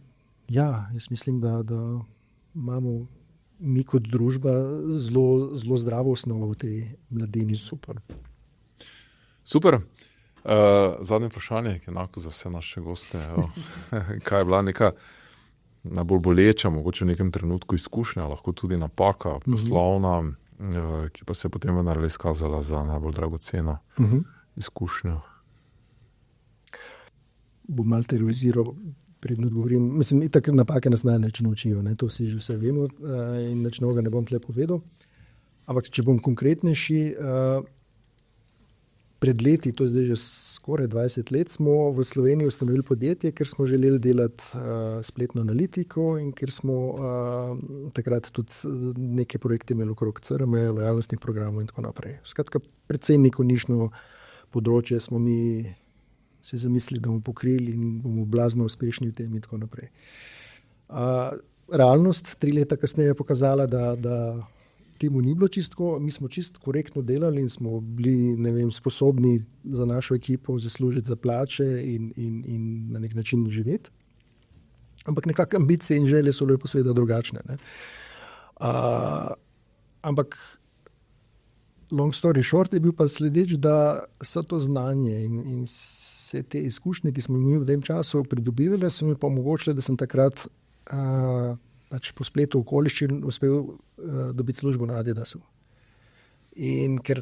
ja, jaz mislim, da imamo mi kot družba zelo zdravo osnovo v tej mladini. Super. Zadnje vprašanje, ki je enako za vse naše goste. Kaj je bila neka najbolj boleča, mogoče v nekem trenutku izkušnja, lahko tudi napaka, poslovna, ki pa se je potem vendarle izkazala za najbolj dragoceno izkušnjo? Bom malo teroriziral, predno odgovorim. Mislim, itak napake nas največ naučijo, to vsi že vse vemo in nič novega ne bom tle povedal. Ampak če bom konkretnejši, pred leti, to je zdaj že skoraj 20 let, smo v Sloveniji ustanovili podjetje, ker smo želeli delati spletno analitiko in ker smo takrat tudi neke projekte imeli okrog CRM, lojalnostnih programov in tako naprej. Skratka, predvsem neko nišno področje smo mi se zamislili, da bomo pokrili in bomo blazno uspešni v tem in tako naprej. Realnost 3 leta kasneje je pokazala, da temu ni bilo čistko, mi smo čisto korektno delali in smo bili, sposobni za našo ekipo zaslužiti za plače in na nek način živeti. Ampak nekako ambicije in želje so bile pa seveda drugačne. Ampak long story short je bil pa sledeč, da so to znanje in vse te izkušnje, ki smo mi v tem času pridobivali, so mi pa omogočile, da sem takrat po spletu okoliščin uspel dobiti službo na Adidasu. In ker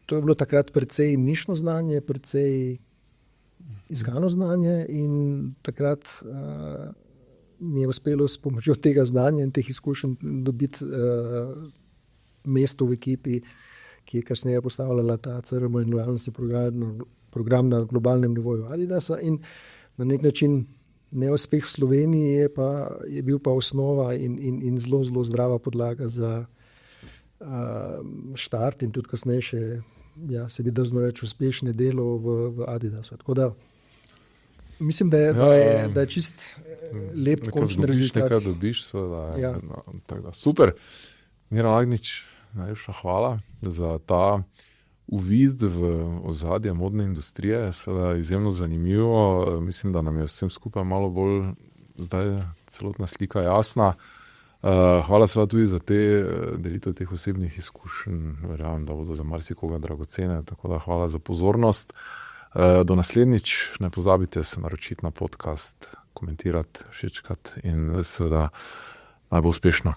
to je bilo takrat precej nišno znanje, precej iskano znanje in takrat mi je uspelo s pomočjo tega znanja in teh izkušenj dobiti mesto v ekipi, ki je kasneje postavljala ta CRM in lojalnostni program na globalnem nivoju Adidasa in na nek način neuspeh v Sloveniji je bil pa osnova in zelo zdrava podlaga za štart in tudi kasnejše, se bi drzno reči, uspešne delo v Adidasu. Tako da mislim, da je čist lep končni rezultat. Nekaj dobiš, super. Miran Agnič, najlepša hvala za ta uvid v ozadje modne industrije, seveda izjemno zanimivo. Mislim, da nam je vsem skupaj malo bolj zdaj celotna slika jasna. Hvala seveda tudi za te delitev teh osebnih izkušenj. Verjamem, da bodo za marsikoga dragocene, tako da hvala za pozornost. Do naslednjič, ne pozabite se naročiti na podcast, komentirati, všečkati in seveda najbolj uspešno.